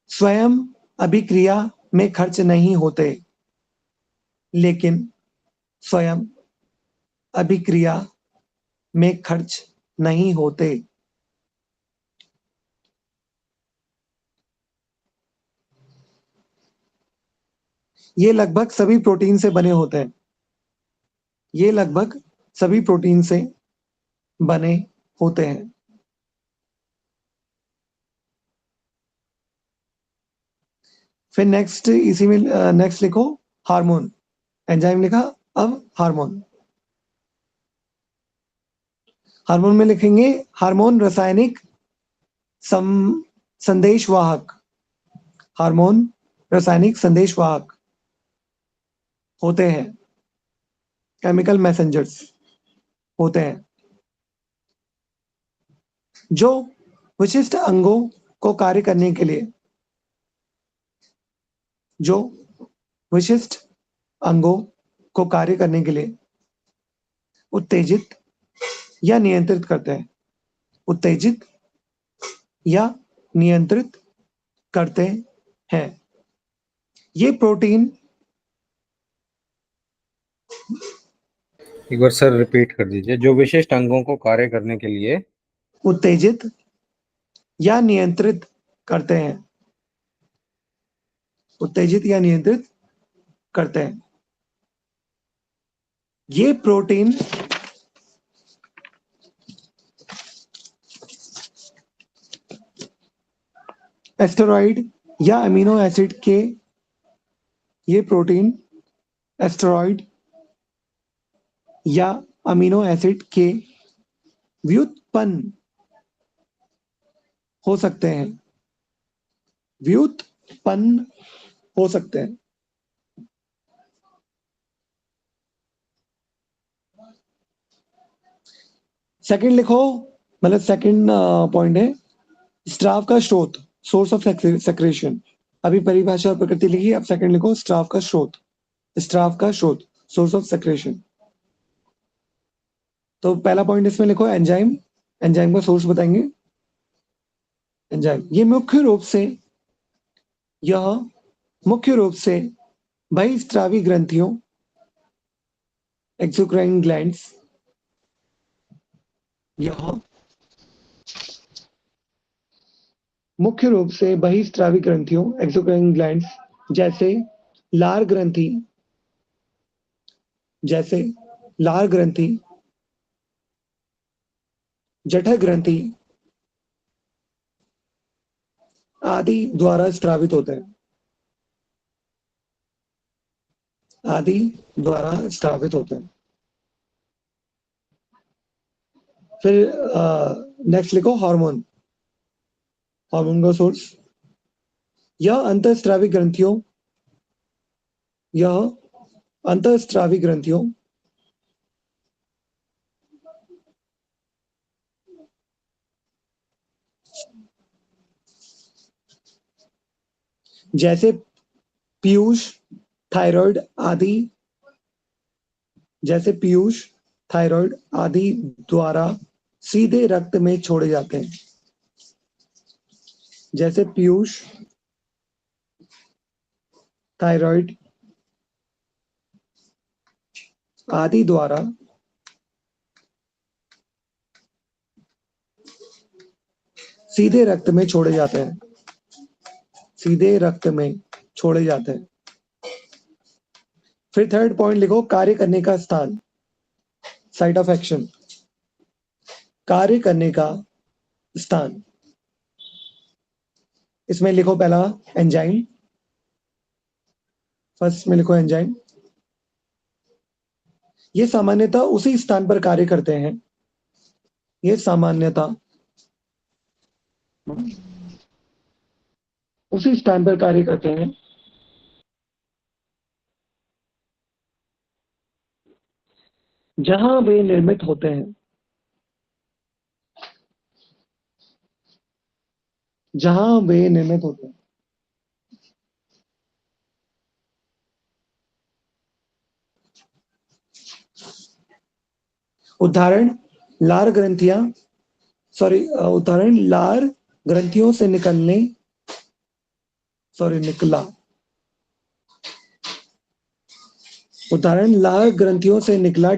स्वयं अभिक्रिया में खर्च नहीं होते। लेकिन स्वयं अभिक्रिया में खर्च नहीं होते। ये लगभग सभी प्रोटीन से बने होते हैं। ये लगभग सभी प्रोटीन से बने होते हैं। फिर नेक्स्ट इसी में नेक्स्ट लिखो हार्मोन। एंजाइम लिखा, अब हार्मोन। हार्मोन में लिखेंगे हार्मोन रासायनिक संदेशवाहक। हार्मोन रासायनिक संदेशवाहक होते हैं, केमिकल मैसेंजर्स होते हैं, जो विशिष्ट अंगों को कार्य करने के लिए जो विशिष्ट अंगों को कार्य करने के लिए उत्तेजित या नियंत्रित करते हैं। उत्तेजित या नियंत्रित करते हैं। ये प्रोटीन एक बार सर रिपीट कर दीजिए। जो विशिष्ट अंगों को कार्य करने के लिए उत्तेजित या नियंत्रित करते हैं। उत्तेजित या नियंत्रित करते हैं। ये प्रोटीन एस्टेरॉइड या अमीनो एसिड के ये प्रोटीन एस्टेरॉइड या अमीनो एसिड के व्युत्पन्न हो सकते हैं। व्युत्पन्न हो सकते हैं। सेकंड लिखो, मतलब सेकंड पॉइंट है स्राव का स्रोत, सोर्स ऑफ सेक्रेशन। अभी परिभाषा और प्रकृति लिखी, अब सेकंड लिखो स्राव का स्रोत। स्राव का स्रोत, सोर्स ऑफ सेक्रेशन। तो पहला पॉइंट इसमें लिखो एंजाइम। एंजाइम का सोर्स बताएंगे। एंजाइम ये मुख्य रूप से बहिस्रावी ग्रंथियों एक्सोक्राइन ग्लैंड्स, यह मुख्य रूप से बहिस्रावी ग्रंथियों एक्सोक्राइन ग्लैंड्स जैसे लार ग्रंथि जठर ग्रंथि आदि द्वारा स्रावित होते हैं। आदि द्वारा स्रावित होते हैं। फिर नेक्स्ट लिखो हार्मोन। हार्मोन का सोर्स यह अंतःस्रावी ग्रंथियों जैसे पीयूष थायराइड आदि द्वारा सीधे रक्त में छोड़े जाते हैं। जैसे पीयूष थायराइड आदि द्वारा सीधे रक्त में छोड़े जाते हैं। सीधे रक्त में छोड़े जाते हैं। फिर थर्ड पॉइंट लिखो कार्य करने का स्थान, साइट ऑफ एक्शन। कार्य करने का स्थान, इसमें लिखो पहला एंजाइम। फर्स्ट में लिखो एंजाइम। ये सामान्यतः उसी स्थान पर कार्य करते हैं। ये सामान्यतः उसी स्थान पर कार्य करते हैं जहां वे निर्मित होते हैं। जहां वे निर्मित होते हैं। उदाहरण लार ग्रंथियों से निकला। उदाहरण लार ग्रंथियों से निकला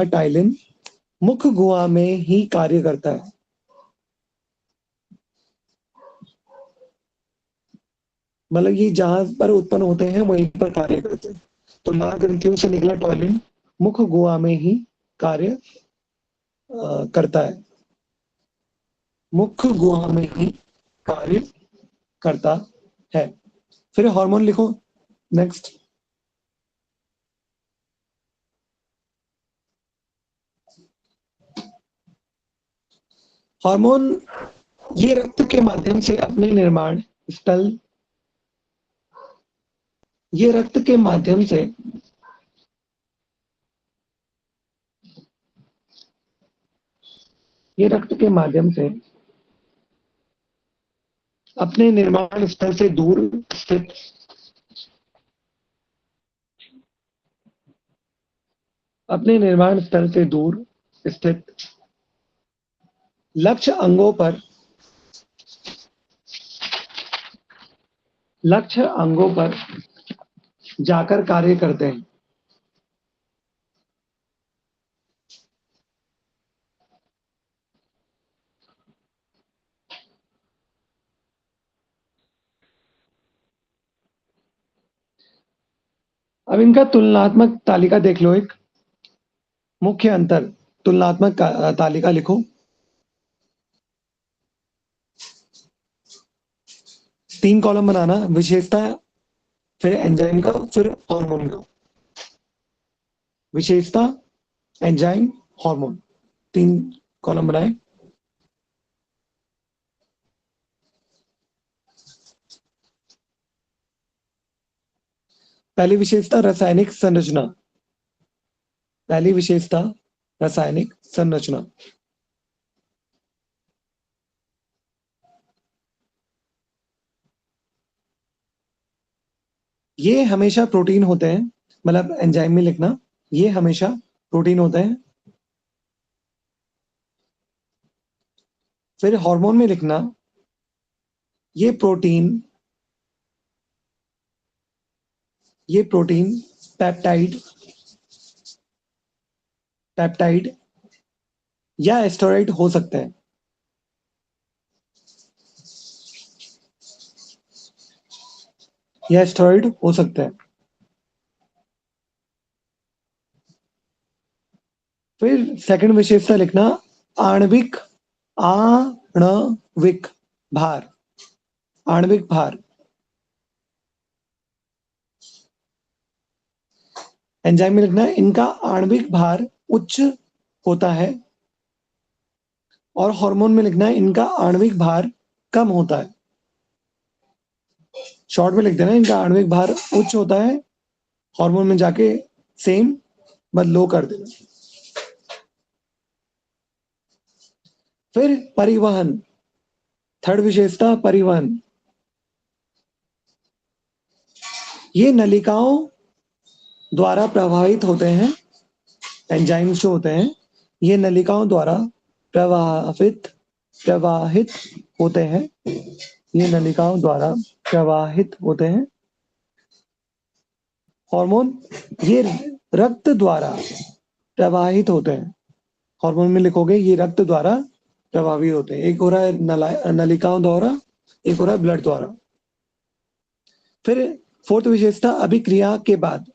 टाइलिन मुख गुहा में ही कार्य करता है। मतलब ये जहां पर उत्पन्न होते हैं वहीं पर कार्य करते हैं। तो लार ग्रंथियों से निकला टाइलिन मुख गुहा में ही कार्य करता है। मुख गुहा में ही कार्य करता है। फिर हार्मोन लिखो नेक्स्ट। हार्मोन ये रक्त के माध्यम से अपने निर्माण स्थल ये रक्त के माध्यम से अपने निर्माण स्थल से दूर स्थित लक्ष्य अंगों पर जाकर कार्य करते हैं। अब इनका तुलनात्मक तालिका देख लो। एक मुख्य अंतर तुलनात्मक तालिका लिखो। 3 कॉलम बनाना, विशेषता, फिर एंजाइम का, फिर हार्मोन का। विशेषता, एंजाइम, हार्मोन, 3 कॉलम बनाए। पहली विशेषता रासायनिक संरचना। ये हमेशा प्रोटीन होते हैं। मतलब एंजाइम में लिखना, ये हमेशा प्रोटीन होते हैं। फिर हार्मोन में लिखना, ये प्रोटीन पेप्टाइड या एस्टेरॉइड हो सकते हैं। फिर सेकंड विशेषता लिखना, आणविक भार। एंजाइम में लिखना, इनका आणविक भार उच्च होता है। और हार्मोन में लिखना है, इनका आणविक भार कम होता है। शॉर्ट में लिख देना, इनका आणविक भार उच्च होता है। हार्मोन में जाके सेम बट लो कर देना। फिर परिवहन, थर्ड विशेषता परिवहन। ये नलिकाओं द्वारा प्रभावित होते हैं। एंजाइम्स जो होते हैं ये नलिकाओं द्वारा प्रवाहित होते हैं। हार्मोन ये रक्त द्वारा प्रवाहित होते हैं। हार्मोन में लिखोगे ये रक्त द्वारा प्रभावित होते हैं। एक हो रहा है नलिकाओं द्वारा, एक हो रहा है ब्लड द्वारा। फिर फोर्थ विशेषता अभिक्रिया के बाद।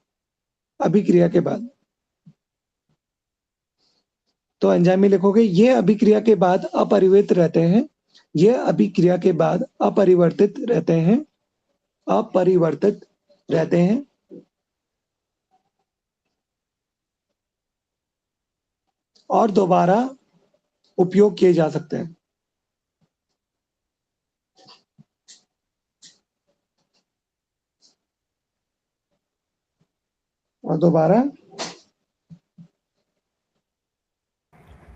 तो एंजाइम में लिखोगे ये अभिक्रिया के बाद अपरिवर्तित रहते हैं। और दोबारा उपयोग किए जा सकते हैं।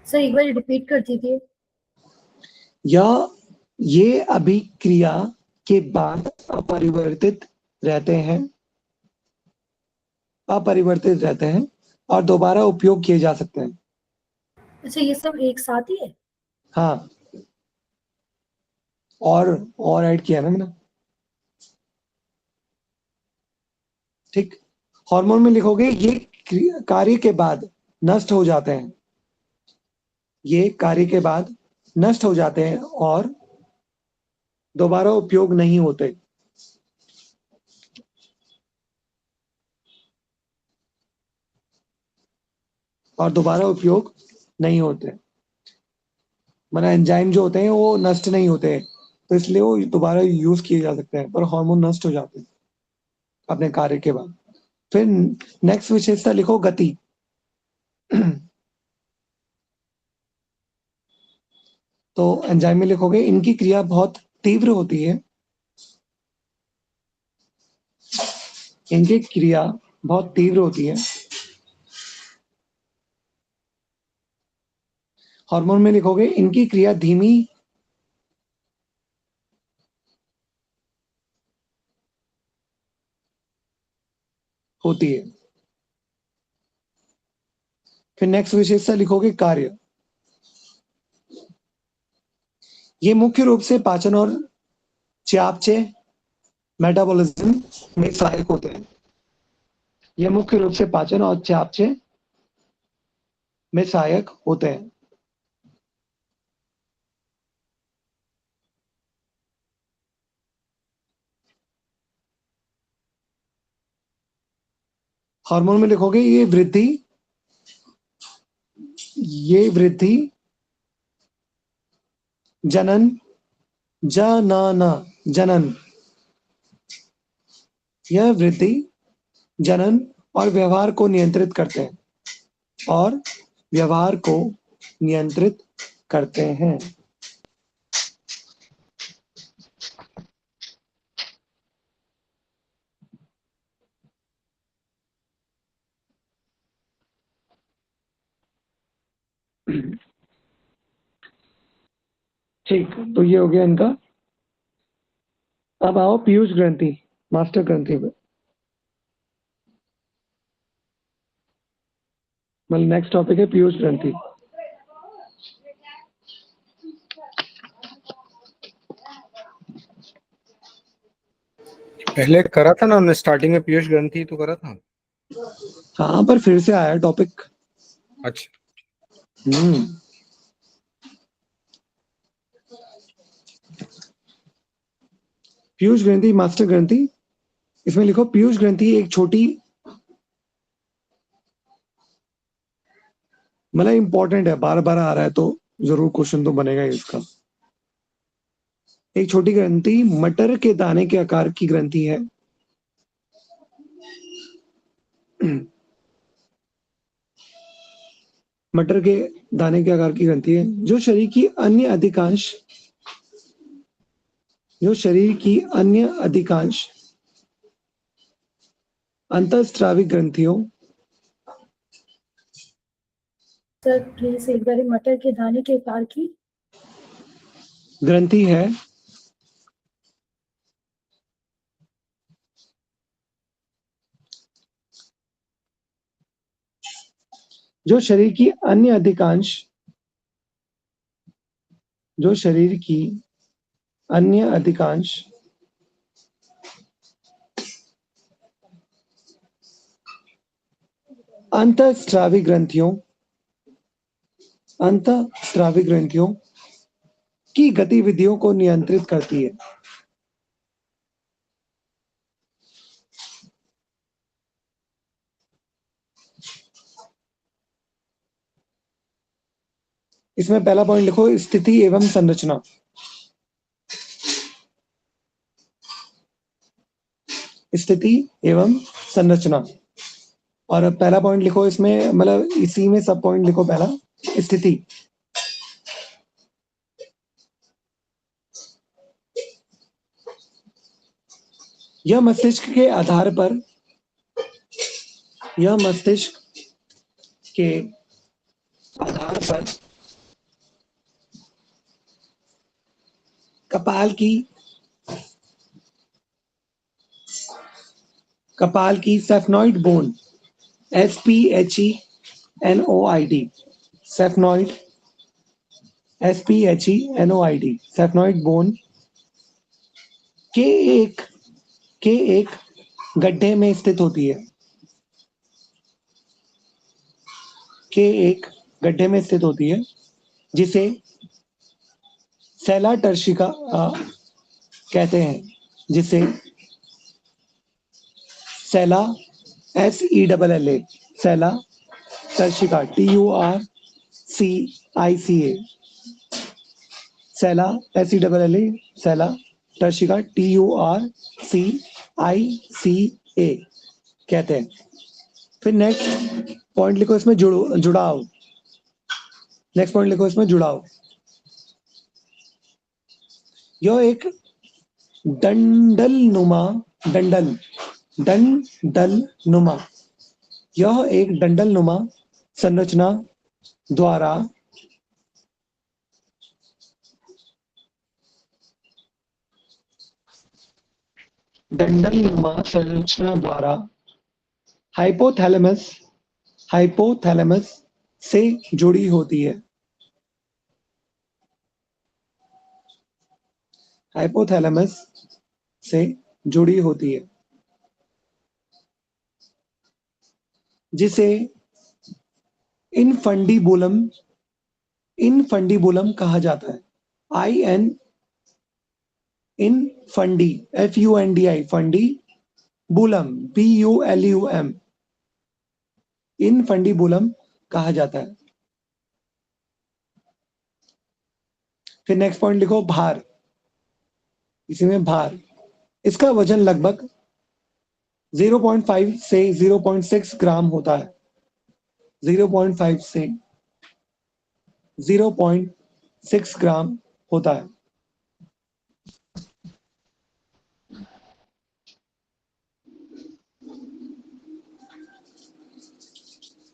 सर एक बार रिपीट कर दीजिए। ये अभिक्रिया के बाद अपरिवर्तित रहते हैं। अपरिवर्तित रहते हैं और दोबारा उपयोग किए जा सकते हैं। अच्छा, ये सब एक साथ ही है? हाँ, और ऐड किया ना मैंने। ठीक। हार्मोन में लिखोगे ये कार्य के बाद नष्ट हो जाते हैं, ये कार्य के बाद नष्ट हो जाते हैं और दोबारा उपयोग नहीं होते। और दोबारा उपयोग नहीं होते, मतलब एंजाइम जो होते हैं वो नष्ट नहीं होते, तो इसलिए वो दोबारा यूज किए जा सकते हैं, पर हार्मोन नष्ट हो जाते हैं अपने कार्य के बाद। फिर नेक्स्ट विशेषता लिखो गति। तो एंजाइम में लिखोगे इनकी क्रिया बहुत तीव्र होती है, इनकी क्रिया बहुत तीव्र होती है। हार्मोन में लिखोगे इनकी क्रिया धीमी होती है। फिर नेक्स्ट विशेषता लिखोगे कार्य। ये मुख्य रूप से पाचन और चयापचय मेटाबॉलिज्म में सहायक होते हैं। ये मुख्य रूप से पाचन और चयापचय में सहायक होते हैं। हार्मोन में लिखोगे ये वृद्धि जनन जनन जनन यह वृद्धि जनन और व्यवहार को नियंत्रित करते हैं, और व्यवहार को नियंत्रित करते हैं। ठीक, तो ये हो गया इनका। अब आओ पीयूष ग्रंथि, मास्टर ग्रंथि पे। मतलब नेक्स्ट टॉपिक है पीयूष ग्रंथि। पहले करा था ना हमने, स्टार्टिंग में पीयूष ग्रंथि तो करा था। हाँ, पर फिर से आया टॉपिक। अच्छा, पीयूष ग्रंथि, मास्टर ग्रंथि। इसमें लिखो पीयूष ग्रंथि एक छोटी, मतलब इंपॉर्टेंट है, बार बार आ रहा है तो जरूर क्वेश्चन तो बनेगा ही इसका। एक छोटी ग्रंथि मटर के दाने के आकार की ग्रंथि है। मटर के दाने के आकार की ग्रंथि है जो शरीर की अन्य अधिकांश अंतःस्रावी ग्रंथियों। सर प्लीज एक बार मटर के दाने के आकार की ग्रंथि है जो शरीर की अन्य अधिकांश अंतःस्रावी ग्रंथियों की गतिविधियों को नियंत्रित करती है। इसमें पहला पॉइंट लिखो स्थिति एवं संरचना। स्थिति एवं संरचना। और पहला पॉइंट लिखो इसमें, मतलब इसी में सब पॉइंट लिखो। पहला स्थिति, यह मस्तिष्क के आधार पर कपाल की सेफनॉइड बोन SPHENOID, सेफनॉइड, SPHENOID, सेफनॉइड बोन के एक गड्ढे में स्थित होती है, के एक गड्ढे में स्थित होती है, जिसे सेला टर्शिका कहते हैं, जिसे सेला SELLA, सेला टर्शिका, TURCICA, सेला SELLA, सेला टर्शिका, TURCICA कहते हैं। फिर नेक्स्ट पॉइंट लिखो इसमें जुड़ाव। नेक्स्ट पॉइंट लिखो इसमें जुड़ाव। यह एक डंडल नुमा यह एक डंडल नुमा संरचना द्वारा हाइपोथैलेमस से जुड़ी होती है। हाइपोथैलेमस से जुड़ी होती है, जिसे इनफंडीबुलम कहा जाता है। इनफंडी FUNDI, फंडी, बुलम BULUM, इनफंडीबुलम कहा जाता है। फिर नेक्स्ट पॉइंट लिखो भार। इसी में भार, इसका वजन लगभग 0.5 से 0.6 ग्राम होता है। 0.5 से 0.6 ग्राम होता है।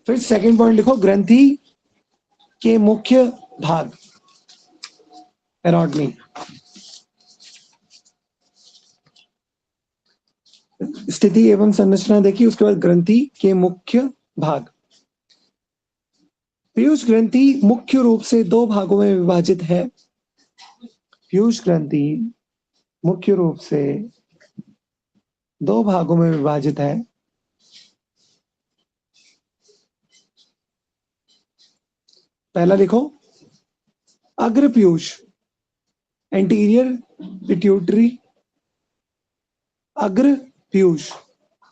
फिर सेकंड पॉइंट लिखो ग्रंथि के मुख्य भाग, एनाटॉमी। स्थिति एवं संरचना देखी, उसके बाद ग्रंथि के मुख्य भाग। पीयूष ग्रंथि मुख्य रूप से दो भागों में विभाजित है। पीयूष ग्रंथि मुख्य रूप से दो भागों में विभाजित है। पहला लिखो अग्र पीयूष, एंटीरियर पिट्यूटरी, अग्र Piyush,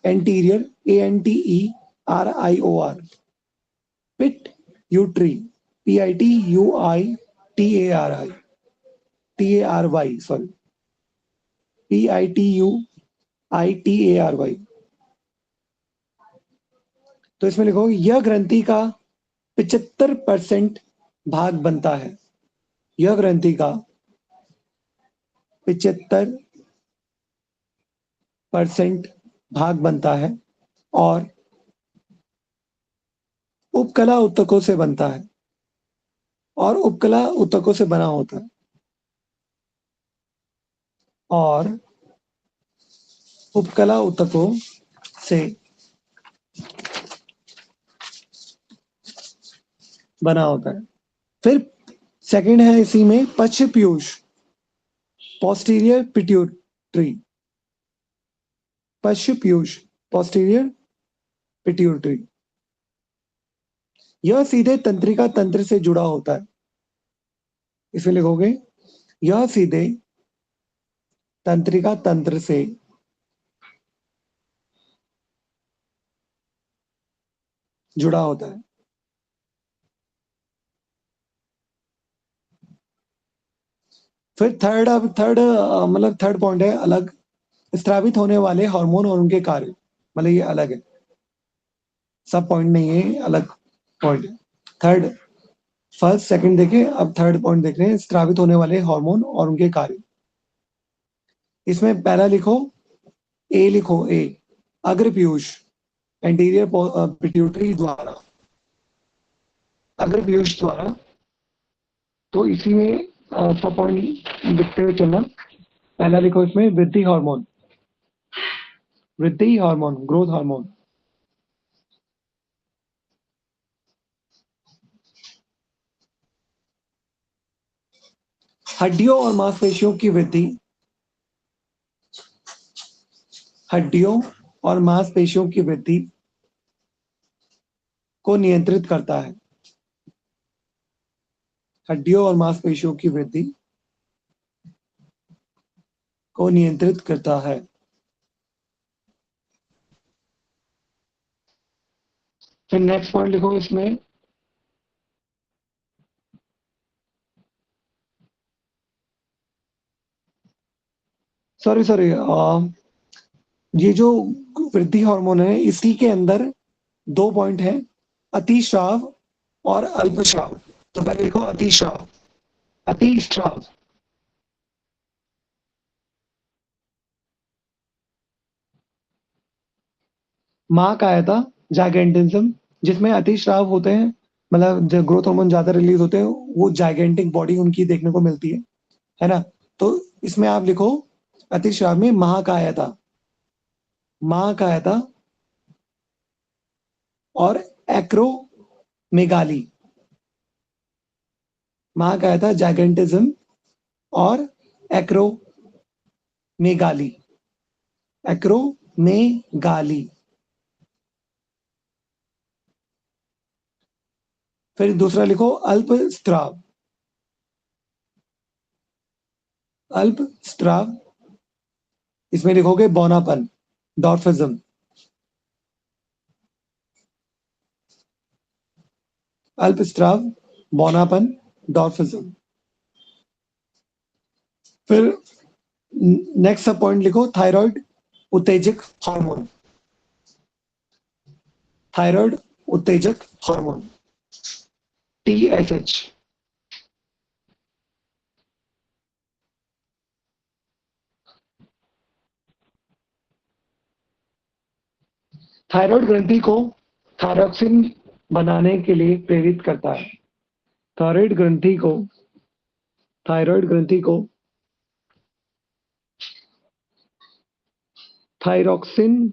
anterior ANTERIOR, pituitary PITUITARY, sorry, PITUITARY। तो इसमें लिखो यह ग्रंथि का 75% भाग बनता है। यह ग्रंथि का 75% भाग बनता है और उपकला ऊतकों से बनता है, और उपकला ऊतकों से बना होता है, और उपकला ऊतकों से बना होता है। फिर सेकंड है इसी में पश्च पीयूष, पोस्टीरियर पिट्यूटरी, पश्च पीयूष, पोस्टीरियर पिट्यूटरी। यह सीधे तंत्रिका तंत्र से जुड़ा होता है। इसे लिखोगे यह सीधे तंत्रिका तंत्र से जुड़ा होता है। फिर थर्ड पॉइंट है अलग स्रावित होने वाले हार्मोन और उनके कार्य। मतलब ये अलग है, सब पॉइंट नहीं है, अलग पॉइंट है। थर्ड, फर्स्ट सेकंड देखें, अब थर्ड पॉइंट देख रहे हैं, स्रावित होने वाले हार्मोन और उनके कार्य। इसमें पहला लिखो ए, लिखो ए, अग्र पीयूष, एंटीरियर पिट्यूटरी द्वारा, अग्र पीयूष द्वारा। तो इसी में सब पॉइंट लिखते हुए चलना। पहला लिखो इसमें वृद्धि हार्मोन, ग्रोथ हार्मोन। हड्डियों और मांसपेशियों की वृद्धि, हड्डियों और मांसपेशियों की वृद्धि को नियंत्रित करता है। हड्डियों और मांसपेशियों की वृद्धि को नियंत्रित करता है। फिर नेक्स्ट पॉइंट लिखो इसमें, सॉरी ये जो वृद्धि हार्मोन है इसी के अंदर 2 पॉइंट है, अतिस्राव और अल्पस्राव। तो पहले लिखो अतिस्राव। अतिस्राव मां का आया था जाइगेंटिज्म, जिसमें अतिस्राव होते हैं, मतलब जब ग्रोथ हार्मोन ज्यादा रिलीज होते हैं वो जाइगेंटिक बॉडी उनकी देखने को मिलती है ना। तो इसमें आप लिखो अतिस्राव में मां का आया था, मां का आया था, और एक्रोमेगाली, मां का आया था जाइगेंटिज्म और एक्रोमेगाली, एक्रोमेगाली। फिर दूसरा लिखो अल्पस्राव। अल्पस्राव, इसमें लिखोगे बौनापन, डॉर्फिज्म। अल्पस्राव, बौनापन, डॉर्फिज्म। फिर नेक्स्ट सब पॉइंट लिखो थायराइड उत्तेजक हार्मोन। थायराइड उत्तेजक हार्मोन, TSH। थायराइड ग्रंथि को थायरॉक्सिन बनाने के लिए प्रेरित करता है। थायराइड ग्रंथि को, थायराइड ग्रंथि को थायरॉक्सिन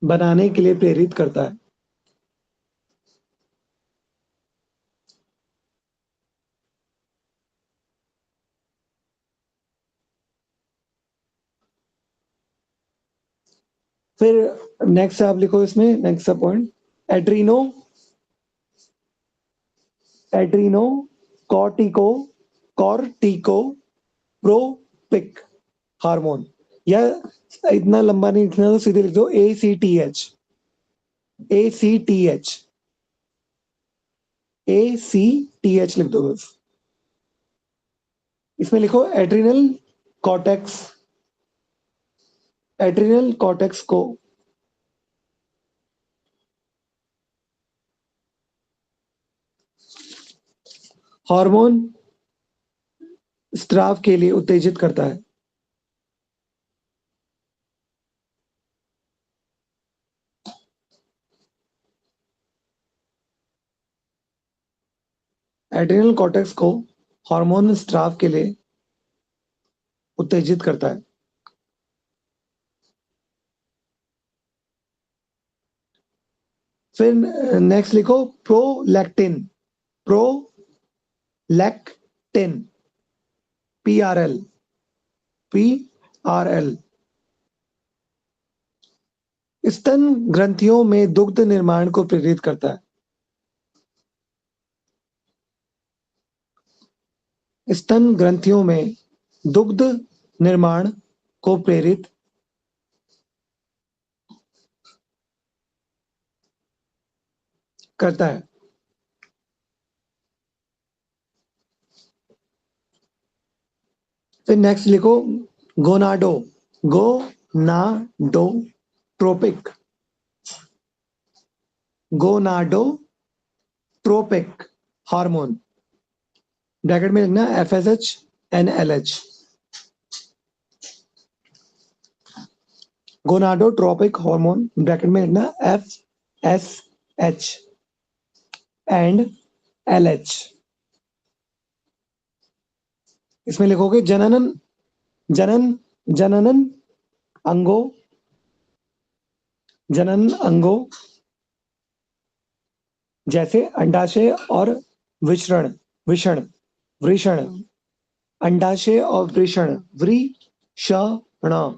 बनाने के लिए प्रेरित करता है। फिर नेक्स्ट आप लिखो इसमें, next point adreno, adreno cortico, cortico tropic hormone, या इतना लंबा नहीं लिखना तो सीधे लिख दो ACTH। ACTH, ACTH लिख दो बस। इसमें लिखो एड्रिनल कॉर्टेक्स, एड्रिनल कॉर्टेक्स को हार्मोन स्राव के लिए उत्तेजित करता है। एड्रिनल कॉर्टेक्स को हार्मोन स्राव के लिए उत्तेजित करता है। फिर नेक्स्ट लिखो प्रोलैक्टिन, प्रोलैक्टिन, PRL, PRL स्तन ग्रंथियों में दुग्ध निर्माण को प्रेरित करता है। स्तन ग्रंथियों में दुग्ध निर्माण को प्रेरित करता है। फिर नेक्स्ट लिखो गोनाडो, गोनाडोट्रोपिक, गोनाडोट्रोपिक हार्मोन, ब्रैकेट में लिखना FSH NLH। Gonadotropic hormone, bracket में लिखना FSH एंड LH। इसमें लिखोगे जनन जनन अंगों, जनन अंगों जैसे अंडाशय और विषण विषण वृषण, अंडाशय और वृषण वृषण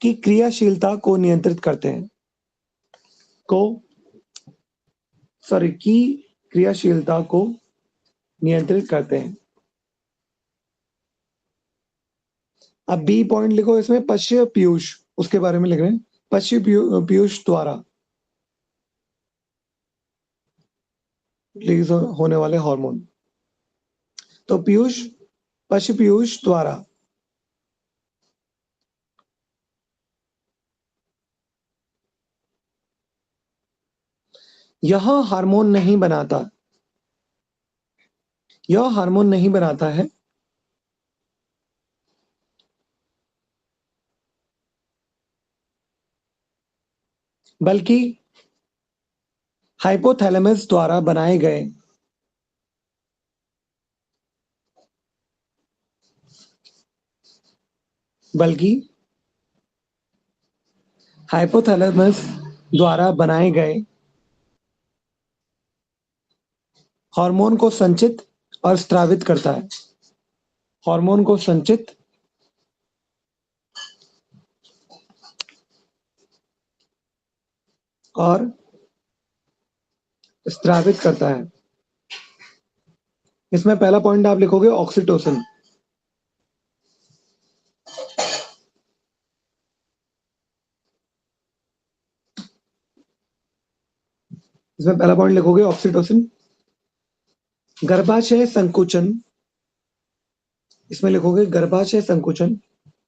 की क्रियाशीलता को नियंत्रित करते हैं, की क्रियाशीलता को नियंत्रित करते हैं। अब बी पॉइंट लिखो, इसमें पश्य पीयूष, उसके बारे में लिख रहे हैं। पश्य पीयूष द्वारा रिलीज होने वाले हार्मोन। तो पश्य पीयूष द्वारा यह हार्मोन नहीं बनाता, यह हार्मोन नहीं बनाता है, बल्कि हाइपोथैलेमस द्वारा बनाए गए हार्मोन को संचित और स्रावित करता है। हार्मोन को संचित और स्रावित करता है। इसमें पहला पॉइंट आप लिखोगे ऑक्सीटोसिन। इसमें पहला पॉइंट लिखोगे ऑक्सीटोसिन। गर्भाशय संकुचन, इसमें लिखोगे गर्भाशय संकुचन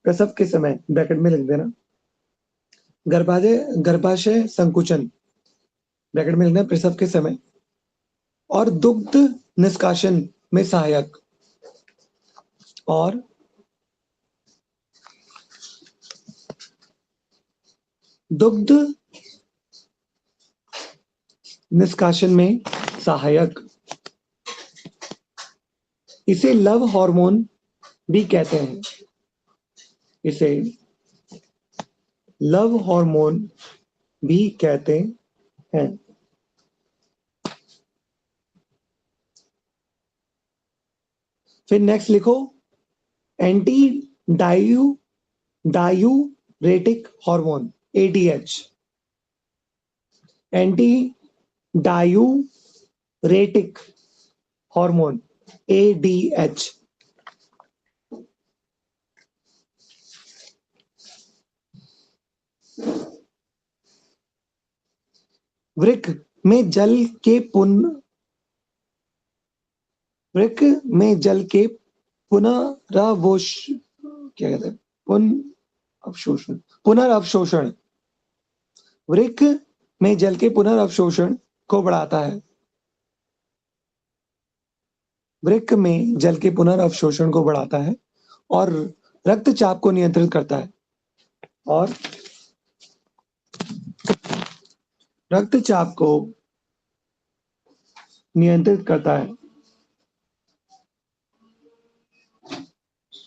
प्रसव के समय, ब्रैकेट में लिख देना गर्भाशय संकुचन, ब्रैकेट में लिखना प्रसव के समय, और दुग्ध निष्कासन में सहायक, और दुग्ध निष्कासन में सहायक। इसे लव हार्मोन भी कहते हैं, इसे लव हार्मोन भी कहते हैं। फिर नेक्स्ट लिखो anti diuretic hormone ADH। Anti diuretic hormone ADH वृक्क में जल के पुनर्अवशोषण, वृक्क में जल के पुनर्अवशोषण को बढ़ाता है। वृक्क में जल के पुनर्अवशोषण को बढ़ाता है और रक्तचाप को नियंत्रित करता है, और रक्तचाप को नियंत्रित करता है।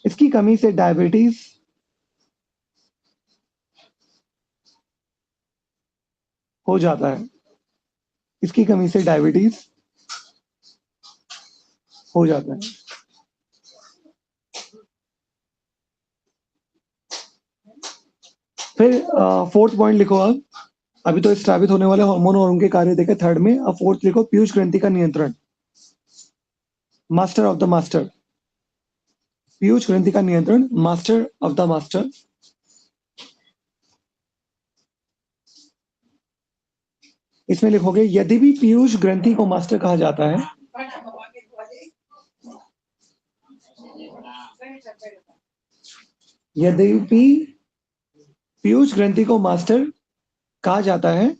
इसकी कमी से डायबिटीज हो जाता है, इसकी कमी से डायबिटीज हो जाता है। फिर फोर्थ पॉइंट लिखो आप। अभी तो स्रावित होने वाले हार्मोन और उनके कार्य देखे थर्ड में। अब फोर्थ लिखो पीयूष ग्रंथि का नियंत्रण, master of the master. Piyush ग्रंथि का नियंत्रण, मास्टर ऑफ द मास्टर। इसमें लिखोगे यद्यपि पीयूष ग्रंथि को मास्टर कहा जाता है, यद्यपि पीयूष ग्रंथि को मास्टर कहा जाता है,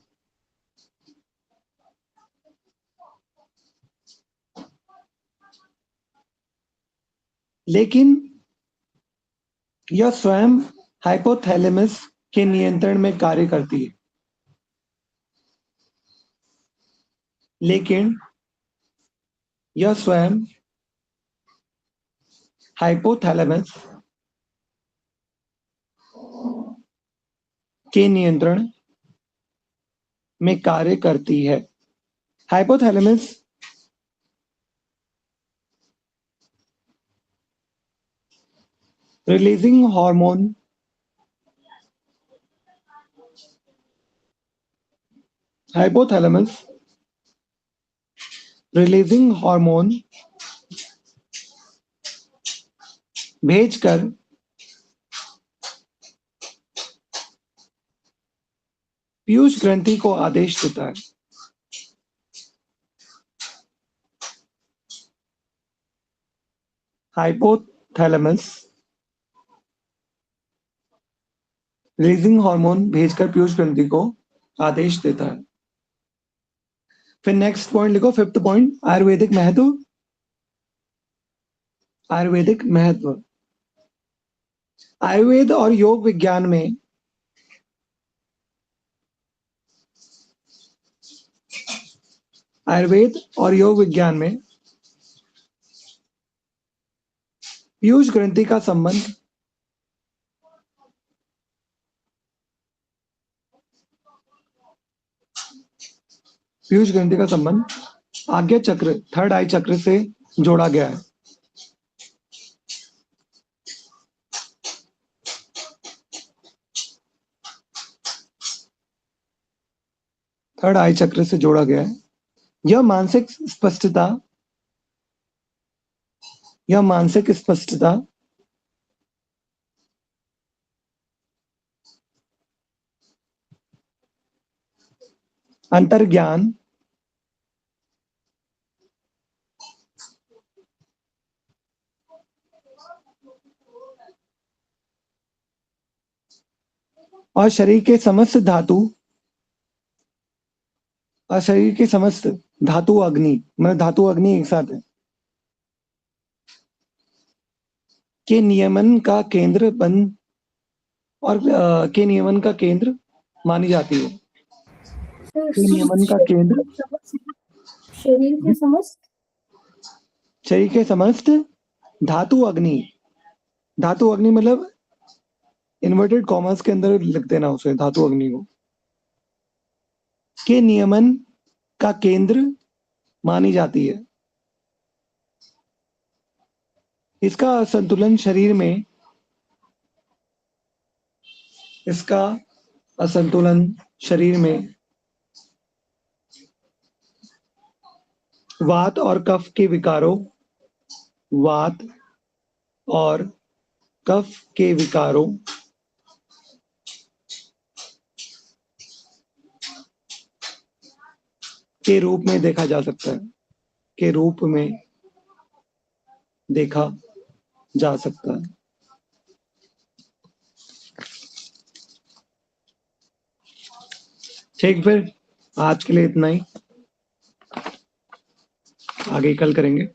लेकिन यह स्वयं हाइपोथैलेमस के नियंत्रण में कार्य करती है। लेकिन यह स्वयं हाइपोथैलेमस के नियंत्रण में कार्य करती है। Hypothalamus releasing hormone hypothalamus releasing hormone भेजकर पीयूष ग्रंथि को आदेश देता है। हाइपोथैलेमस रिलीजिंग हार्मोन भेजकर पीयूष ग्रंथि को आदेश देता है। फिर नेक्स्ट पॉइंट लिखो, फिफ्थ पॉइंट, आयुर्वेदिक महत्व। आयुर्वेदिक महत्व, आयुर्वेद और योग विज्ञान में आयुर्वेद और योग विज्ञान में पीयूष ग्रंथि का संबंध पीयूष ग्रंथि का संबंध आज्ञा चक्र, थर्ड आई चक्र से जोड़ा गया है। थर्ड आई चक्र से जोड़ा गया है। यह मानसिक स्पष्टता अंतर्ज्ञान और शरीर के समस्त धातु अग्नि, मतलब धातु अग्नि एक साथ है, के नियमन का केंद्र मानी जाती है। के नियमन का केंद्र शरीर के समस्त धातु अग्नि मतलब इन्वर्टेड कॉमर्स के अंदर लिख देना उसे, धातु अग्नि को, के नियमन का केंद्र मानी जाती है। इसका असंतुलन शरीर में वात और कफ के विकारों के रूप में देखा जा सकता है। ठीक, फिर आज के लिए इतना ही, आगे कल करेंगे।